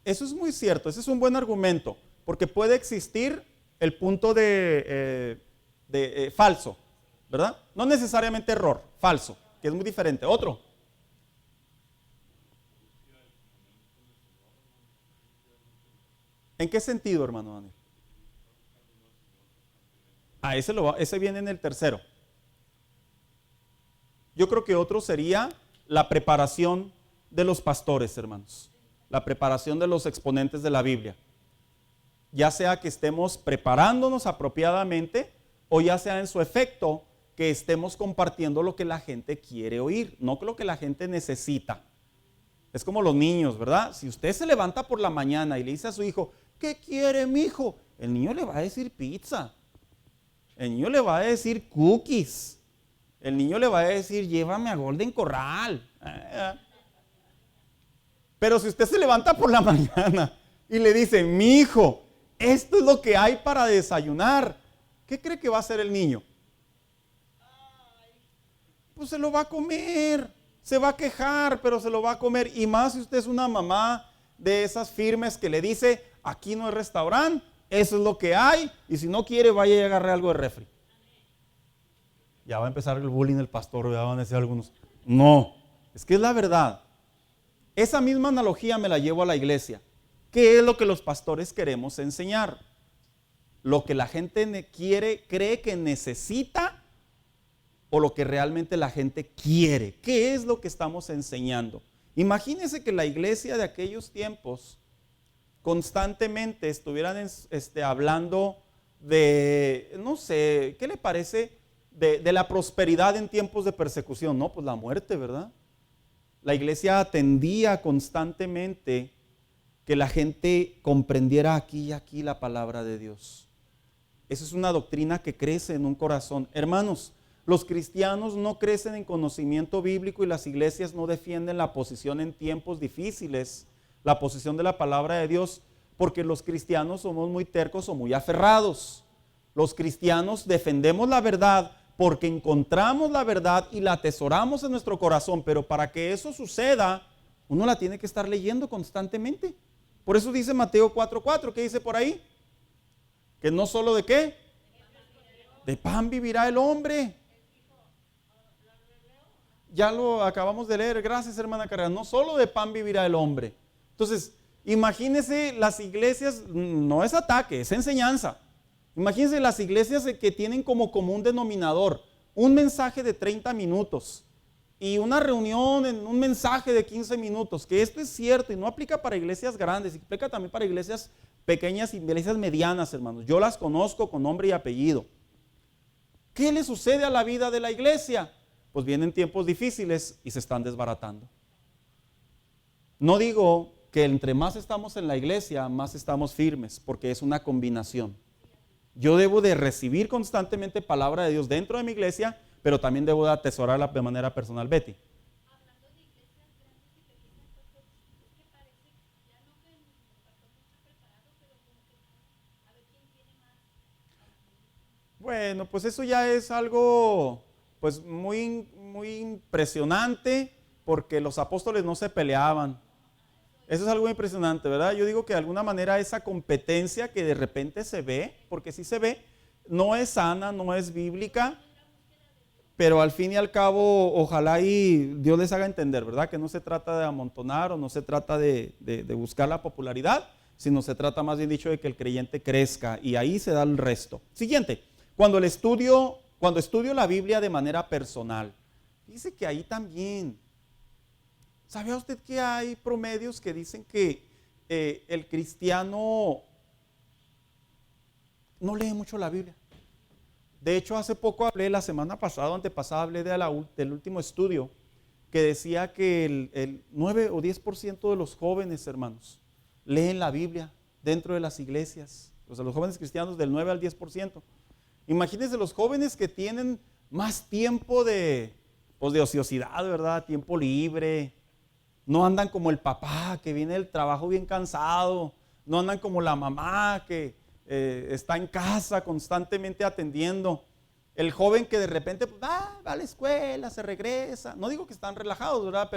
Eso es muy cierto, ese es un buen argumento, porque puede existir el punto de falso, ¿verdad? No necesariamente error, falso, que es muy diferente. Otro. ¿En qué sentido, hermano Daniel? Ese viene en el tercero. Yo creo que otro sería la preparación de los pastores, hermanos. La preparación de los exponentes de la Biblia. Ya sea que estemos preparándonos apropiadamente o ya sea en su efecto que estemos compartiendo lo que la gente quiere oír, no lo que la gente necesita. Es como los niños, ¿verdad? Si usted se levanta por la mañana y le dice a su hijo, ¿qué quiere mi hijo? El niño le va a decir pizza. El niño le va a decir cookies. El niño le va a decir, llévame a Golden Corral. Pero si usted se levanta por la mañana y le dice, mi hijo, esto es lo que hay para desayunar, ¿qué cree que va a hacer el niño? Pues se lo va a comer, se va a quejar, pero se lo va a comer. Y más si usted es una mamá de esas firmes que le dice, aquí no hay restaurante, eso es lo que hay, y si no quiere, vaya y agarre algo de refri. Ya va a empezar el bullying del pastor, ya van a decir algunos. No, es que es la verdad. Esa misma analogía me la llevo a la iglesia. ¿Qué es lo que los pastores queremos enseñar? ¿Lo que la gente cree que necesita o lo que realmente la gente quiere? ¿Qué es lo que estamos enseñando? Imagínense que la iglesia de aquellos tiempos constantemente estuvieran hablando de, no sé, ¿qué le parece? De la prosperidad en tiempos de persecución. No, pues la muerte, ¿verdad? La iglesia atendía constantemente que la gente comprendiera aquí y aquí la palabra de Dios. Esa es una doctrina que crece en un corazón. Hermanos, los cristianos no crecen en conocimiento bíblico y las iglesias no defienden la posición en tiempos difíciles, la posición de la palabra de Dios, porque los cristianos somos muy tercos o muy aferrados. Los cristianos defendemos la verdad porque encontramos la verdad y la atesoramos en nuestro corazón, pero para que eso suceda, uno la tiene que estar leyendo constantemente. Por eso dice Mateo 4:4, ¿qué dice por ahí? Que no solo de qué, de pan vivirá el hombre. Ya lo acabamos de leer, gracias hermana Carrera, no solo de pan vivirá el hombre. Entonces, imagínense las iglesias, no es ataque, es enseñanza. Imagínense las iglesias que tienen como común denominador un mensaje de 30 minutos y una reunión en un mensaje de 15 minutos, que esto es cierto y no aplica para iglesias grandes, aplica también para iglesias pequeñas y iglesias medianas, hermanos. Yo las conozco con nombre y apellido. ¿Qué le sucede a la vida de la iglesia? Pues vienen tiempos difíciles y se están desbaratando. No digo que entre más estamos en la iglesia, más estamos firmes, porque es una combinación. Yo debo de recibir constantemente palabra de Dios dentro de mi iglesia, pero también debo de atesorarla de manera personal. Betty. Hablando de iglesias grandes y pequeñas, pastor, es que parece ya no que el pastor no está preparado, pero como que a ver quién tiene más. Bueno, pues eso ya es algo pues muy impresionante, porque los apóstoles no se peleaban. Eso es algo impresionante, ¿verdad? Yo digo que de alguna manera esa competencia que de repente se ve, porque sí se ve, no es sana, no es bíblica, pero al fin y al cabo, ojalá y Dios les haga entender, ¿verdad? Que no se trata de amontonar o no se trata de buscar la popularidad, sino se trata más bien dicho de que el creyente crezca y ahí se da el resto. Siguiente, cuando estudio la Biblia de manera personal, dice que ahí también. ¿Sabía usted que hay promedios que dicen que el cristiano no lee mucho la Biblia? De hecho, hace poco hablé, la semana pasada o antepasada, hablé del último estudio que decía que el 9 o 10% de los jóvenes, hermanos, leen la Biblia dentro de las iglesias. O sea, los jóvenes cristianos del 9 al 10%. Imagínense los jóvenes que tienen más tiempo de pues de ociosidad, ¿verdad? Tiempo libre. No andan como el papá que viene del trabajo bien cansado. No andan como la mamá que está en casa constantemente atendiendo. El joven que de repente pues, va a la escuela, se regresa. No digo que están relajados, ¿verdad?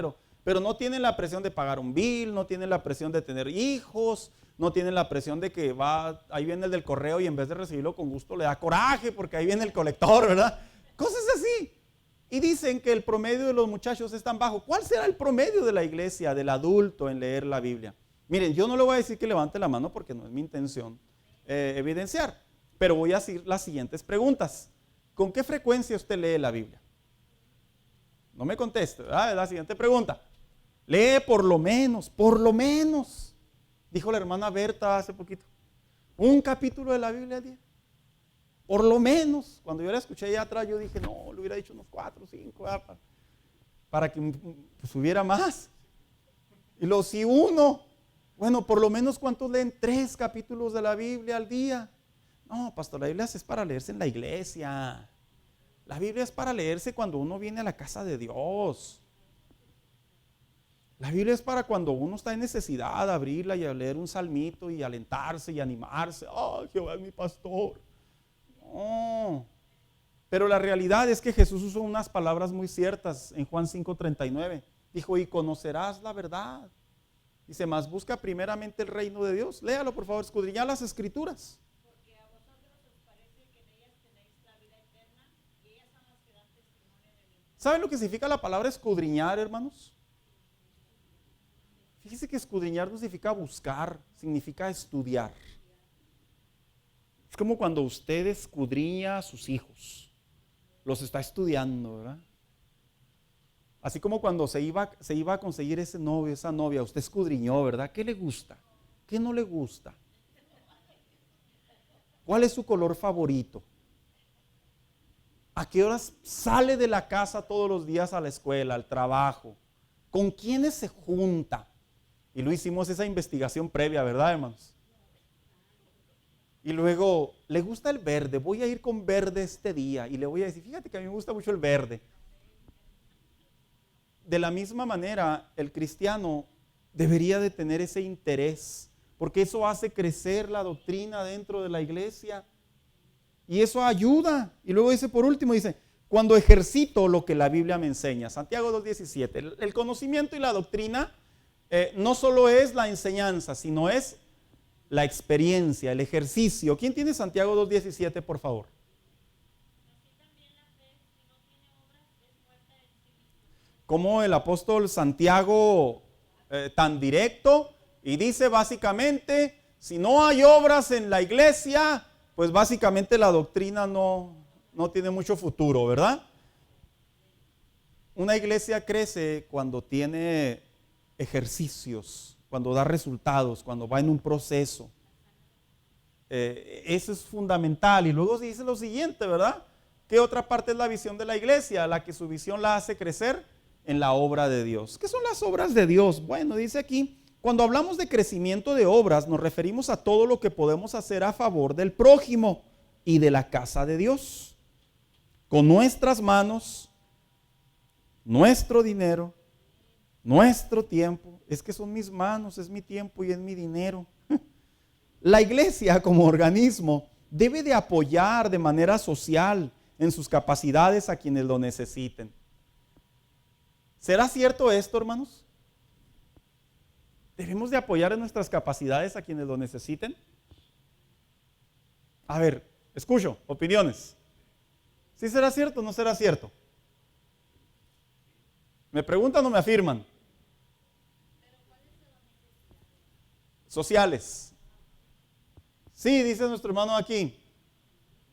Pero no tienen la presión de pagar un bill, no tienen la presión de tener hijos, no tienen la presión de que ahí viene el del correo y en vez de recibirlo con gusto le da coraje porque ahí viene el colector, ¿verdad? Cosas así. Y dicen que el promedio de los muchachos es tan bajo. ¿Cuál será el promedio de la iglesia, del adulto en leer la Biblia? Miren, yo no le voy a decir que levante la mano porque no es mi intención evidenciar, pero voy a hacer las siguientes preguntas. ¿Con qué frecuencia usted lee la Biblia? No me conteste, ¿verdad? La siguiente pregunta. Lee por lo menos, dijo la hermana Berta hace poquito, un capítulo de la Biblia al día. Por lo menos, cuando yo la escuché allá atrás, yo dije, no, le hubiera dicho unos 4 o 5, para que pues, hubiera más. Y luego, si uno, bueno, por lo menos, ¿cuántos leen 3 capítulos de la Biblia al día? No, pastor, la Biblia es para leerse en la iglesia. La Biblia es para leerse cuando uno viene a la casa de Dios. La Biblia es para cuando uno está en necesidad de abrirla y a leer un salmito y alentarse y animarse. ¡Oh, Jehová es mi pastor! No. Pero la realidad es que Jesús usó unas palabras muy ciertas en Juan 5:39. Dijo, y conocerás la verdad. Dice, mas busca primeramente el reino de Dios. Léalo, por favor, escudriñad las escrituras. Porque a vosotros os parece que en ellas tenéis la vida eterna, y ellas son las que dan testimonio de mí. ¿Saben lo que significa la palabra escudriñar, hermanos? Fíjese que escudriñar no significa buscar, significa estudiar. Es como cuando usted escudriña a sus hijos, los está estudiando, ¿verdad? Así como cuando se iba a conseguir ese novio, esa novia, usted escudriñó, ¿verdad? ¿Qué le gusta? ¿Qué no le gusta? ¿Cuál es su color favorito? ¿A qué horas sale de la casa todos los días a la escuela, al trabajo? ¿Con quiénes se junta? Y lo hicimos esa investigación previa, ¿verdad, hermanos? Y luego, ¿le gusta el verde? Voy a ir con verde este día. Y le voy a decir, fíjate que a mí me gusta mucho el verde. De la misma manera, el cristiano debería de tener ese interés, porque eso hace crecer la doctrina dentro de la iglesia. Y eso ayuda. Y luego dice, por último, dice, cuando ejercito lo que la Biblia me enseña. Santiago 2:17. El conocimiento y la doctrina no solo es la enseñanza, sino es la experiencia, el ejercicio. ¿Quién tiene Santiago 2:17, por favor? Así también la fe, si no tiene obras, es muerta en sí misma. Como el apóstol Santiago tan directo y dice básicamente, si no hay obras en la iglesia, pues básicamente la doctrina no tiene mucho futuro, ¿verdad? Una iglesia crece cuando tiene ejercicios, cuando da resultados, cuando va en un proceso. Eso es fundamental. Y luego se dice lo siguiente, ¿verdad? ¿Qué otra parte es la visión de la iglesia? La que su visión la hace crecer en la obra de Dios. ¿Qué son las obras de Dios? Bueno, dice aquí, cuando hablamos de crecimiento de obras, nos referimos a todo lo que podemos hacer a favor del prójimo y de la casa de Dios. Con nuestras manos, nuestro dinero, nuestro tiempo. Es que son mis manos, es mi tiempo y es mi dinero. La iglesia como organismo debe de apoyar de manera social en sus capacidades a quienes lo necesiten. ¿Será cierto esto, hermanos? ¿Debemos de apoyar en nuestras capacidades a quienes lo necesiten? A ver, escucho, opiniones. ¿Sí será cierto o no será cierto? ¿Me preguntan o me afirman? Sociales. Sí, dice nuestro hermano aquí.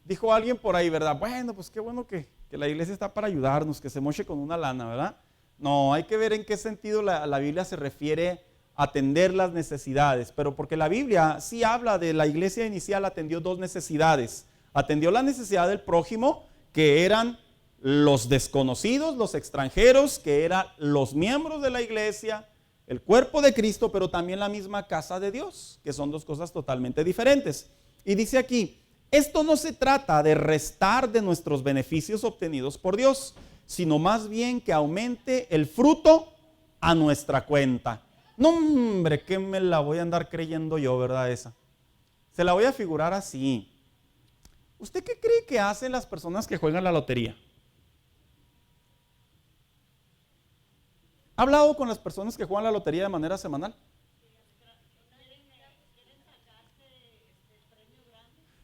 Dijo alguien por ahí, ¿verdad? Bueno, pues qué bueno que la iglesia está para ayudarnos, que se moche con una lana, ¿verdad? No, hay que ver en qué sentido la Biblia se refiere a atender las necesidades, pero porque la Biblia sí habla de la iglesia inicial, atendió 2 necesidades. Atendió la necesidad del prójimo, que eran los desconocidos, los extranjeros, que eran los miembros de la iglesia, el cuerpo de Cristo, pero también la misma casa de Dios, que son 2 cosas totalmente diferentes. Y dice aquí, esto no se trata de restar de nuestros beneficios obtenidos por Dios, sino más bien que aumente el fruto a nuestra cuenta. No, hombre, ¿qué me la voy a andar creyendo yo, verdad esa? Se la voy a figurar así. ¿Usted qué cree que hacen las personas que juegan la lotería? ¿Ha hablado con las personas que juegan la lotería de manera semanal?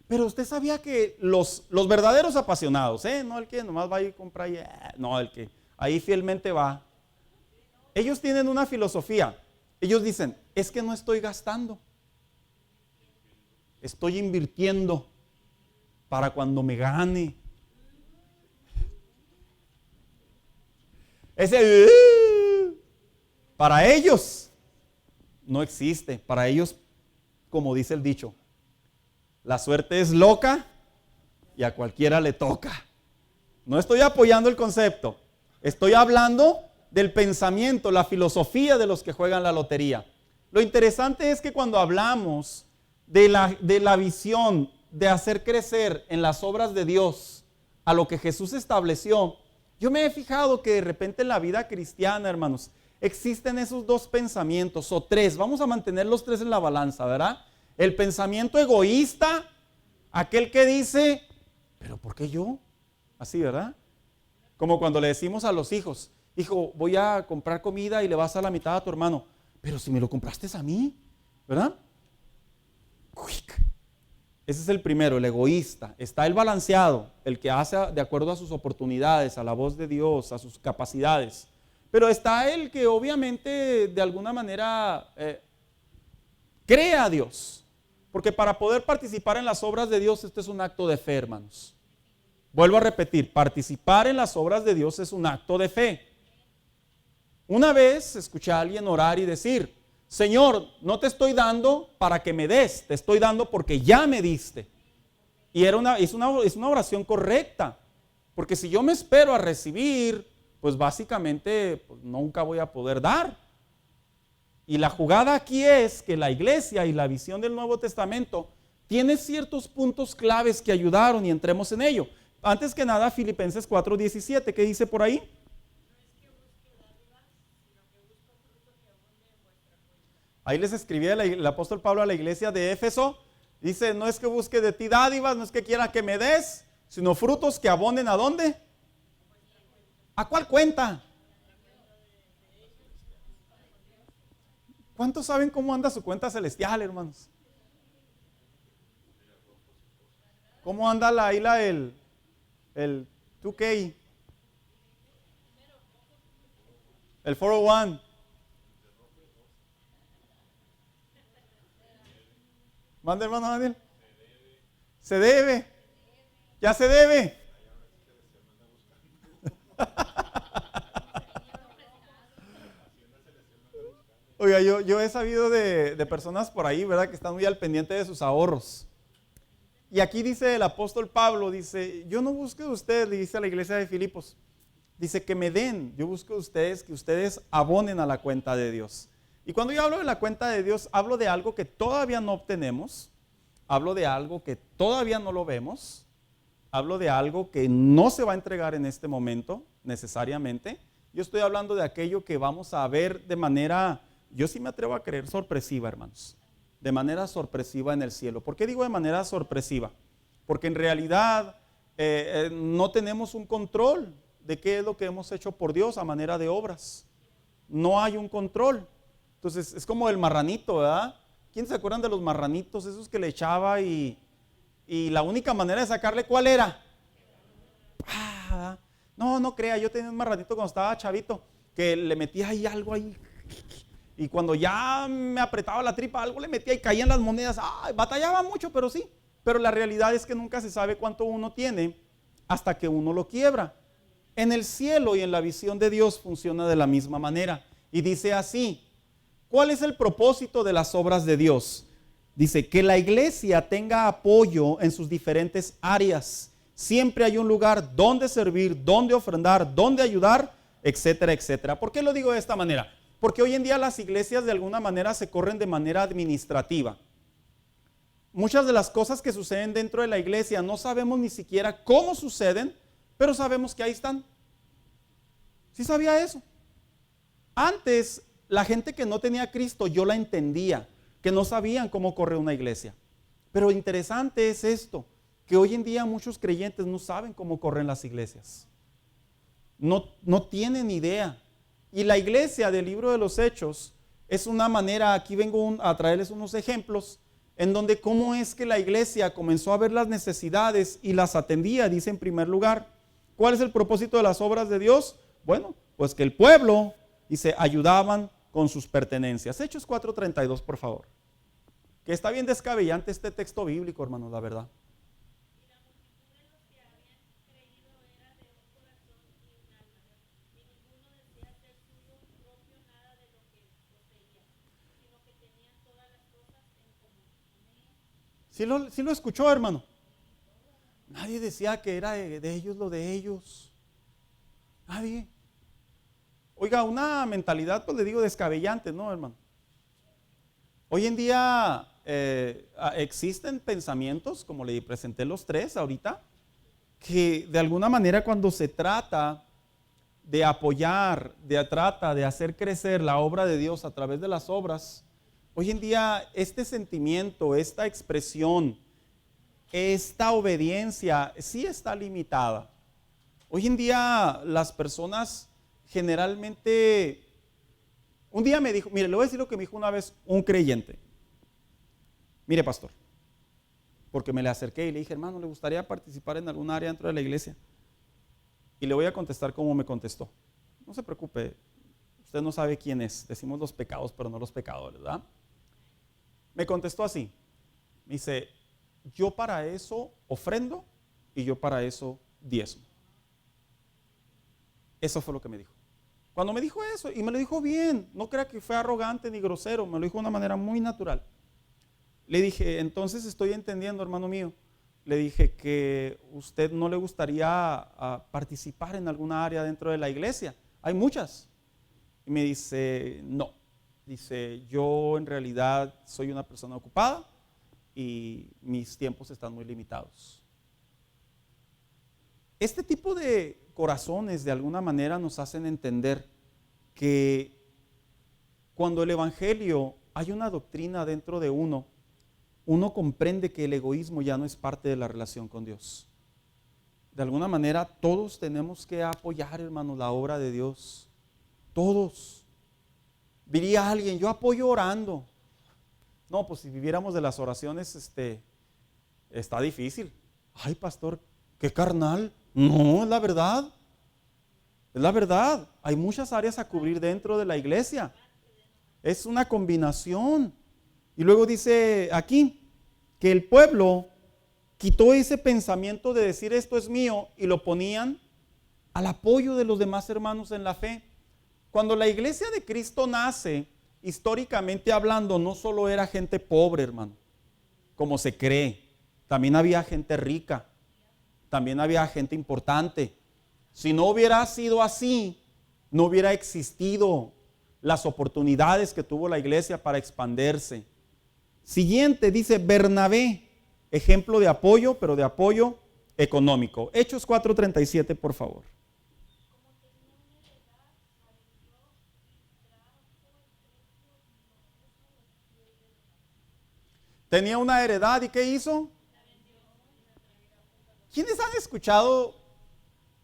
Pero usted sabía que los verdaderos apasionados, no el que nomás va a ir a comprar, no, el que ahí fielmente va, ellos tienen una filosofía. Ellos dicen, es que no estoy gastando, estoy invirtiendo para cuando me gane. Ese para ellos no existe. Para ellos, como dice el dicho, la suerte es loca y a cualquiera le toca. No estoy apoyando el concepto, estoy hablando del pensamiento, la filosofía de los que juegan la lotería. Lo interesante es que cuando hablamos de la visión de hacer crecer en las obras de Dios a lo que Jesús estableció, yo me he fijado que de repente en la vida cristiana, hermanos, existen esos dos pensamientos o tres. Vamos a mantener los tres en la balanza, ¿verdad? El pensamiento egoísta, aquel que dice, ¿pero por qué yo? Así, ¿verdad? Como cuando le decimos a los hijos, hijo, voy a comprar comida y le vas a la mitad a tu hermano, pero si me lo compraste a mí, ¿verdad? Ese es el primero, el egoísta. Está el balanceado, el que hace de acuerdo a sus oportunidades, a la voz de Dios, a sus capacidades. Pero está el que obviamente de alguna manera cree a Dios. Porque para poder participar en las obras de Dios, esto es un acto de fe, hermanos. Vuelvo a repetir, participar en las obras de Dios es un acto de fe. Una vez escuché a alguien orar y decir, Señor, no te estoy dando para que me des, te estoy dando porque ya me diste. Y es una oración correcta, porque si yo me espero a recibir, pues básicamente pues nunca voy a poder dar. Y la jugada aquí es que la iglesia y la visión del Nuevo Testamento tiene ciertos puntos claves que ayudaron y entremos en ello. Antes que nada, Filipenses 4:17, ¿qué dice por ahí? Ahí les escribía el apóstol Pablo a la iglesia de Éfeso. Dice, no es que busque de ti dádivas, no es que quiera que me des, sino frutos que abonen ¿a dónde? ¿A cuál cuenta? ¿Cuántos saben cómo anda su cuenta celestial, hermanos? ¿Cómo anda el 2K? El 401. Mande, hermano Daniel. Se debe. Ya se debe. Oiga, yo he sabido de personas por ahí, ¿verdad? Que están muy al pendiente de sus ahorros. Y aquí dice el apóstol Pablo, dice, yo no busco de ustedes, le dice a la iglesia de Filipos, dice que me den, yo busco de ustedes que ustedes abonen a la cuenta de Dios. Y cuando yo hablo de la cuenta de Dios, hablo de algo que todavía no obtenemos, hablo de algo que todavía no lo vemos, hablo de algo que no se va a entregar en este momento necesariamente. Yo estoy hablando de aquello que vamos a ver de manera, yo sí me atrevo a creer, sorpresiva, hermanos. De manera sorpresiva en el cielo. ¿Por qué digo de manera sorpresiva? Porque en realidad no tenemos un control de qué es lo que hemos hecho por Dios a manera de obras. No hay un control. Entonces es como el marranito, ¿verdad? ¿Quién se acuerdan de los marranitos? Esos que le echaba y la única manera de sacarle, ¿cuál era? No crea, yo tenía un marranito cuando estaba chavito, que le metía ahí algo ahí. Y cuando ya me apretaba la tripa, algo le metía y caían las monedas. Batallaba mucho, pero sí. Pero la realidad es que nunca se sabe cuánto uno tiene hasta que uno lo quiebra. En el cielo y en la visión de Dios funciona de la misma manera. Y dice así, ¿cuál es el propósito de las obras de Dios? Dice que la iglesia tenga apoyo en sus diferentes áreas. Siempre hay un lugar donde servir, donde ofrendar, donde ayudar, etcétera, etcétera. ¿Por qué lo digo de esta manera? Porque hoy en día las iglesias de alguna manera se corren de manera administrativa. Muchas de las cosas que suceden dentro de la iglesia no sabemos ni siquiera cómo suceden, pero sabemos que ahí están. ¿Sí sabía eso? Antes, la gente que no tenía a Cristo, yo la entendía, que no sabían cómo corre una iglesia. Pero interesante es esto, que hoy en día muchos creyentes no saben cómo corren las iglesias. No tienen idea. Y la iglesia del libro de los Hechos es una manera, aquí vengo a traerles unos ejemplos, en donde cómo es que la iglesia comenzó a ver las necesidades y las atendía. Dice en primer lugar, ¿cuál es el propósito de las obras de Dios? Bueno, pues que el pueblo, dice, ayudaban con sus pertenencias. Hechos 4:32, por favor. Que está bien descabellante este texto bíblico, hermanos, la verdad. Y la multitud de los que habían creído era de un corazón y un alma, y ninguno decía ser suyo propio nada de lo que poseía, sino que tenían todas las cosas en común. Amén. ¿Sí lo escuchó, hermano? Nadie decía que era de ellos lo de ellos. Nadie. Oiga, una mentalidad, pues le digo, descabellante, ¿no, hermano? Hoy en día existen pensamientos, como le presenté los tres ahorita, que de alguna manera cuando se trata de apoyar, de hacer crecer la obra de Dios a través de las obras, hoy en día este sentimiento, esta expresión, esta obediencia sí está limitada. Hoy en día las personas generalmente, un día me dijo, mire, le voy a decir lo que me dijo una vez un creyente. Mire, pastor, porque me le acerqué y le dije, hermano, ¿le gustaría participar en alguna área dentro de la iglesia? Y le voy a contestar como me contestó. No se preocupe, usted no sabe quién es. Decimos los pecados, pero no los pecadores, ¿verdad? Me contestó así. Me dice, yo para eso ofrendo y yo para eso diezmo. Eso fue lo que me dijo. Cuando me dijo eso, y me lo dijo bien, no crea que fue arrogante ni grosero, me lo dijo de una manera muy natural. Le dije, entonces estoy entendiendo, hermano mío, le dije que usted no le gustaría participar en alguna área dentro de la iglesia. Hay muchas. Y me dice, no. Dice, yo en realidad soy una persona ocupada y mis tiempos están muy limitados. Este tipo de corazones de alguna manera nos hacen entender que cuando el evangelio hay una doctrina dentro de uno comprende que el egoísmo ya no es parte de la relación con Dios. De alguna manera todos tenemos que apoyar, hermanos, la obra de Dios. Todos. Diría alguien, yo apoyo orando. No, pues si viviéramos de las oraciones, está difícil. Ay, pastor, qué carnal. No, es la verdad. Es la verdad. Hay muchas áreas a cubrir dentro de la iglesia. Es una combinación. Y luego dice aquí que el pueblo quitó ese pensamiento de decir esto es mío y lo ponían al apoyo de los demás hermanos en la fe. Cuando la iglesia de Cristo nace, históricamente hablando, no solo era gente pobre, hermano, como se cree. También había gente rica. También había gente importante. Si no hubiera sido así, no hubiera existido las oportunidades que tuvo la iglesia para expandirse. Siguiente, dice Bernabé, ejemplo de apoyo, pero de apoyo económico. Hechos 4:37, por favor. Tenía una heredad y ¿qué hizo? ¿Quiénes han escuchado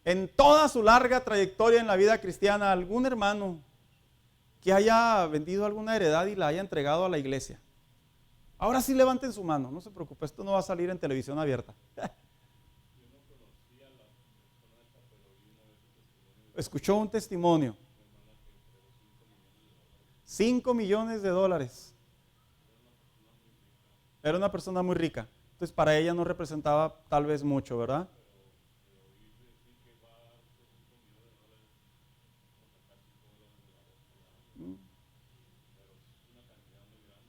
en toda su larga trayectoria en la vida cristiana algún hermano que haya vendido alguna heredad y la haya entregado a la iglesia? Ahora sí levanten su mano, no se preocupe, esto no va a salir en televisión abierta. Escuchó un testimonio. $5 millones. Era una persona muy rica. Entonces para ella no representaba tal vez mucho, ¿verdad?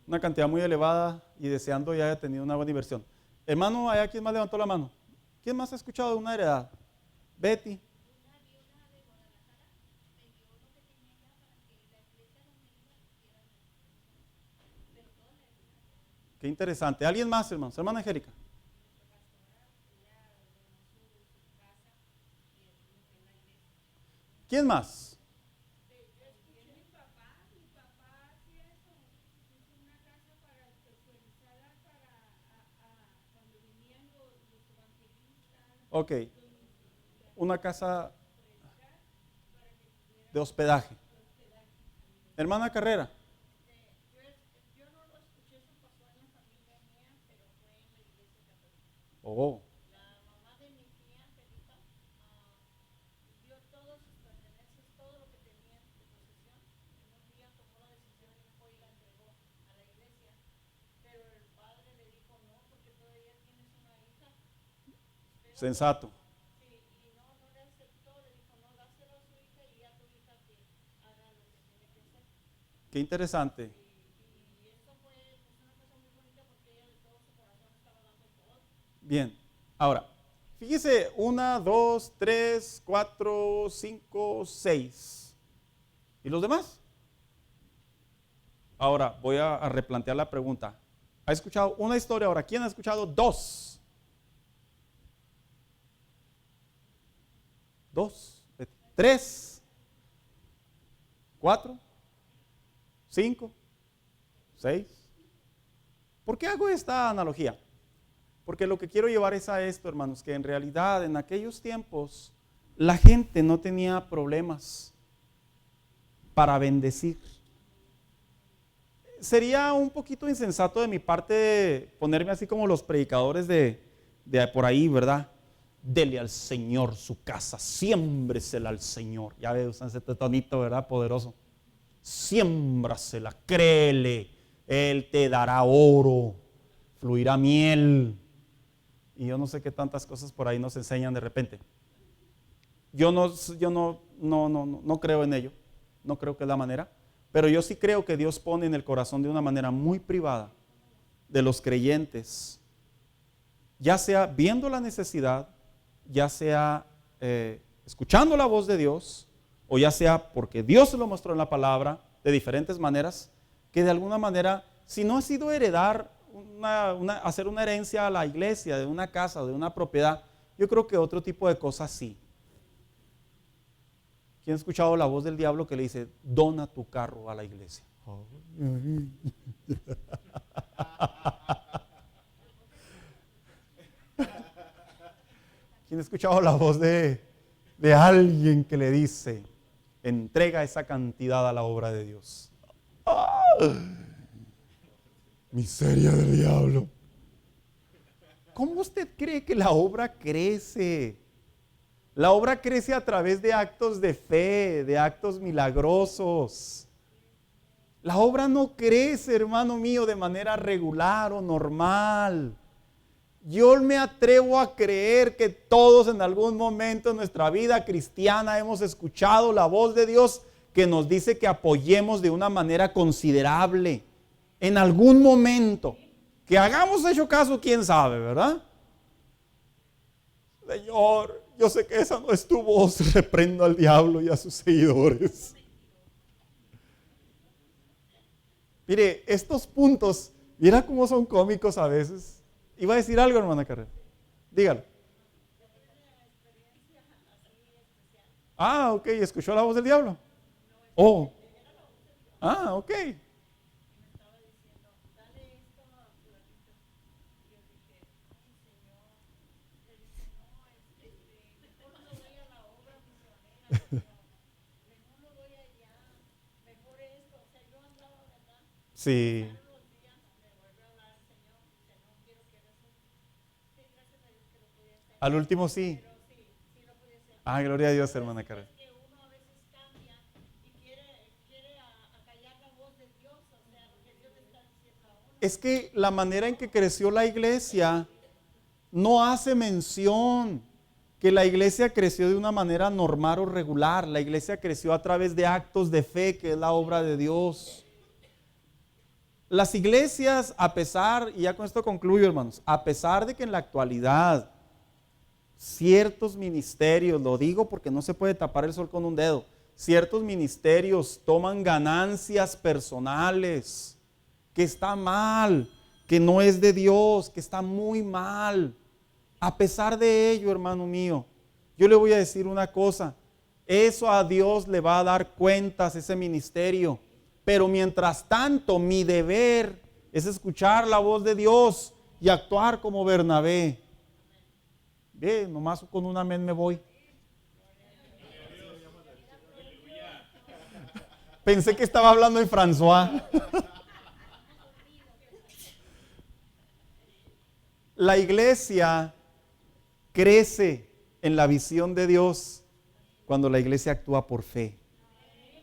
Una cantidad muy elevada y deseando ya haya tenido una buena inversión. Hermano, ¿allá quién más levantó la mano? ¿Quién más ha escuchado de una heredad? Betty. Qué interesante. ¿Alguien más, hermanos? Hermana Angélica. ¿Quién más? Ok. Una casa de hospedaje. Hermana Carrera. Yo no lo escuché, eso pasó en la familia mía, pero fue en la iglesia católica. Oh, La mamá de mi tía, Felipa, dio todas sus pertenencias, todo lo que tenía de posesión. En un día tomó la decisión y fue y la entregó a la iglesia. Pero el padre le dijo no, porque todavía tienes una hija. sensato. Sí, y no le aceptó, le dijo no, dáselo a su hija y ya tu hija que haga lo que tiene que hacer. Qué interesante. Y esto fue pues, una cosa muy bonita porque ella de todo su corazón estaba dando todo. Bien. Ahora, fíjese, 1, 2, 3, 4, 5, 6. ¿Y los demás? Ahora voy a replantear la pregunta. ¿Ha escuchado una historia ahora? ¿Quién ha escuchado dos? ¿Dos? ¿Tres? ¿Cuatro? ¿Cinco? ¿Seis? ¿Por qué hago esta analogía? Porque lo que quiero llevar es a esto, hermanos, que en realidad en aquellos tiempos la gente no tenía problemas para bendecir. Sería un poquito insensato de mi parte ponerme así como los predicadores de por ahí, ¿verdad? Dele al Señor su casa, siémbresela al Señor. Ya ve, usan ese tonito, ¿verdad? Poderoso. Siémbrasela, créele, Él te dará oro, fluirá miel. Y yo no sé qué tantas cosas por ahí nos enseñan de repente. Yo no creo en ello, no creo que es la manera, pero yo sí creo que Dios pone en el corazón de una manera muy privada de los creyentes, ya sea viendo la necesidad, ya sea escuchando la voz de Dios, o ya sea porque Dios se lo mostró en la palabra de diferentes maneras, que de alguna manera, si no ha sido heredar, hacer una herencia a la iglesia, de una casa, de una propiedad, yo creo que otro tipo de cosas sí. ¿Quién ha escuchado la voz del diablo que le dice, dona tu carro a la iglesia? ¿Quién ha escuchado la voz de alguien que le dice, entrega esa cantidad a la obra de Dios? ¡Ah! Miseria del diablo. ¿Cómo usted cree que la obra crece? La obra crece a través de actos de fe, de actos milagrosos. La obra no crece, hermano mío, de manera regular o normal. Yo me atrevo a creer que todos en algún momento en nuestra vida cristiana hemos escuchado la voz de Dios que nos dice que apoyemos de una manera considerable. En algún momento. Que hagamos hecho caso, quién sabe, ¿verdad? Señor, yo sé que esa no es tu voz, reprendo al diablo y a sus seguidores. Mire, estos puntos, mira cómo son cómicos a veces. Iba a decir algo, hermana Carrera. Dígalo. Ah, ok, ¿escuchó la voz del diablo? Oh. Ah, ok. Sí. Al último sí. Ah, gloria a Dios, hermana Carrera. Que uno a veces cambia y quiere acallar la voz de Dios, o sea, lo que Dios le está diciendo a uno. Es que la manera en que creció la iglesia no hace mención que la iglesia creció de una manera normal o regular. La iglesia creció a través de actos de fe, que es la obra de Dios. Las iglesias, a pesar, y ya con esto concluyo, hermanos, a pesar de que en la actualidad ciertos ministerios, lo digo porque no se puede tapar el sol con un dedo, ciertos ministerios toman ganancias personales, que está mal, que no es de Dios, que está muy mal. A pesar de ello, hermano mío, yo le voy a decir una cosa, eso a Dios le va a dar cuentas ese ministerio, pero mientras tanto mi deber es escuchar la voz de Dios y actuar como Bernabé. Bien, nomás con un amén me voy. Pensé que estaba hablando en François. La iglesia crece en la visión de Dios cuando la iglesia actúa por fe.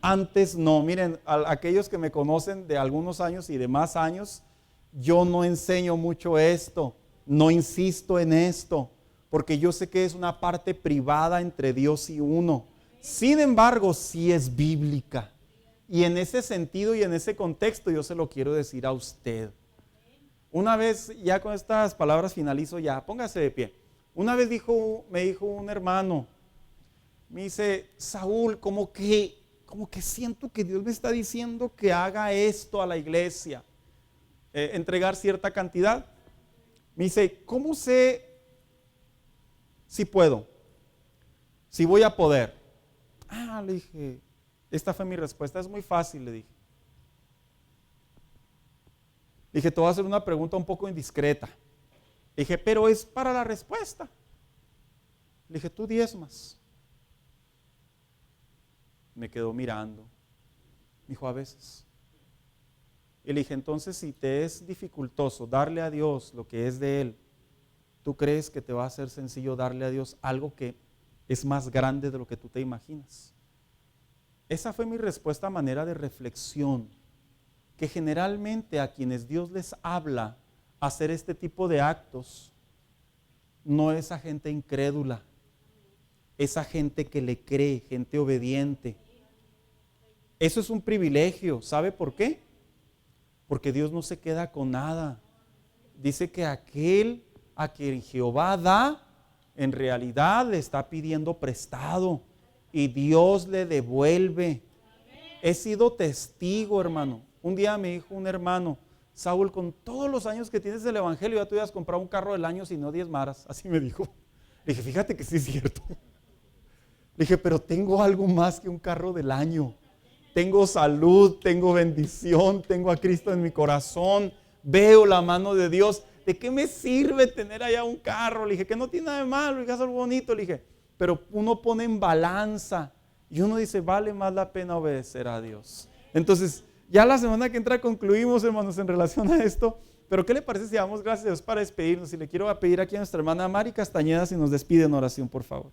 Antes no. Miren, aquellos que me conocen de algunos años y de más años, yo no enseño mucho esto, no insisto en esto, porque yo sé que es una parte privada entre Dios y uno. Sin embargo, sí es bíblica. Y en ese sentido y en ese contexto yo se lo quiero decir a usted. Una vez, ya con estas palabras finalizo ya, póngase de pie. Una vez me dijo un hermano, me dice, Saúl, como que siento que Dios me está diciendo que haga esto a la iglesia, entregar cierta cantidad. Me dice, ¿cómo sé si puedo? Si voy a poder. Le dije, esta fue mi respuesta, es muy fácil, le dije. Dije, te voy a hacer una pregunta un poco indiscreta. Dije, pero es para la respuesta. Le dije, ¿tú diezmas? Me quedó mirando. Me dijo, a veces. Y le dije, entonces si te es dificultoso darle a Dios lo que es de Él, ¿tú crees que te va a ser sencillo darle a Dios algo que es más grande de lo que tú te imaginas? Esa fue mi respuesta a manera de reflexión, que generalmente a quienes Dios les habla hacer este tipo de actos, no es a gente incrédula, es a gente que le cree, gente obediente. Eso es un privilegio, ¿sabe por qué? Porque Dios no se queda con nada. Dice que aquel a quien Jehová da, en realidad le está pidiendo prestado y Dios le devuelve. He sido testigo, hermano. Un día me dijo un hermano, Saúl, con todos los años que tienes del evangelio, ya te hubieras comprado un carro del año si no diezmaras. Así me dijo. Le dije, fíjate que sí es cierto. Le dije, pero tengo algo más que un carro del año. Tengo salud, tengo bendición, tengo a Cristo en mi corazón, veo la mano de Dios. ¿De qué me sirve tener allá un carro? Le dije, que no tiene nada de malo, le dije, es algo bonito. Le dije, pero uno pone en balanza y uno dice, vale más la pena obedecer a Dios. Entonces, ya la semana que entra concluimos, hermanos, en relación a esto. Pero ¿qué le parece si damos gracias a Dios para despedirnos? Y le quiero pedir aquí a nuestra hermana Mari Castañeda si nos despide en oración, por favor.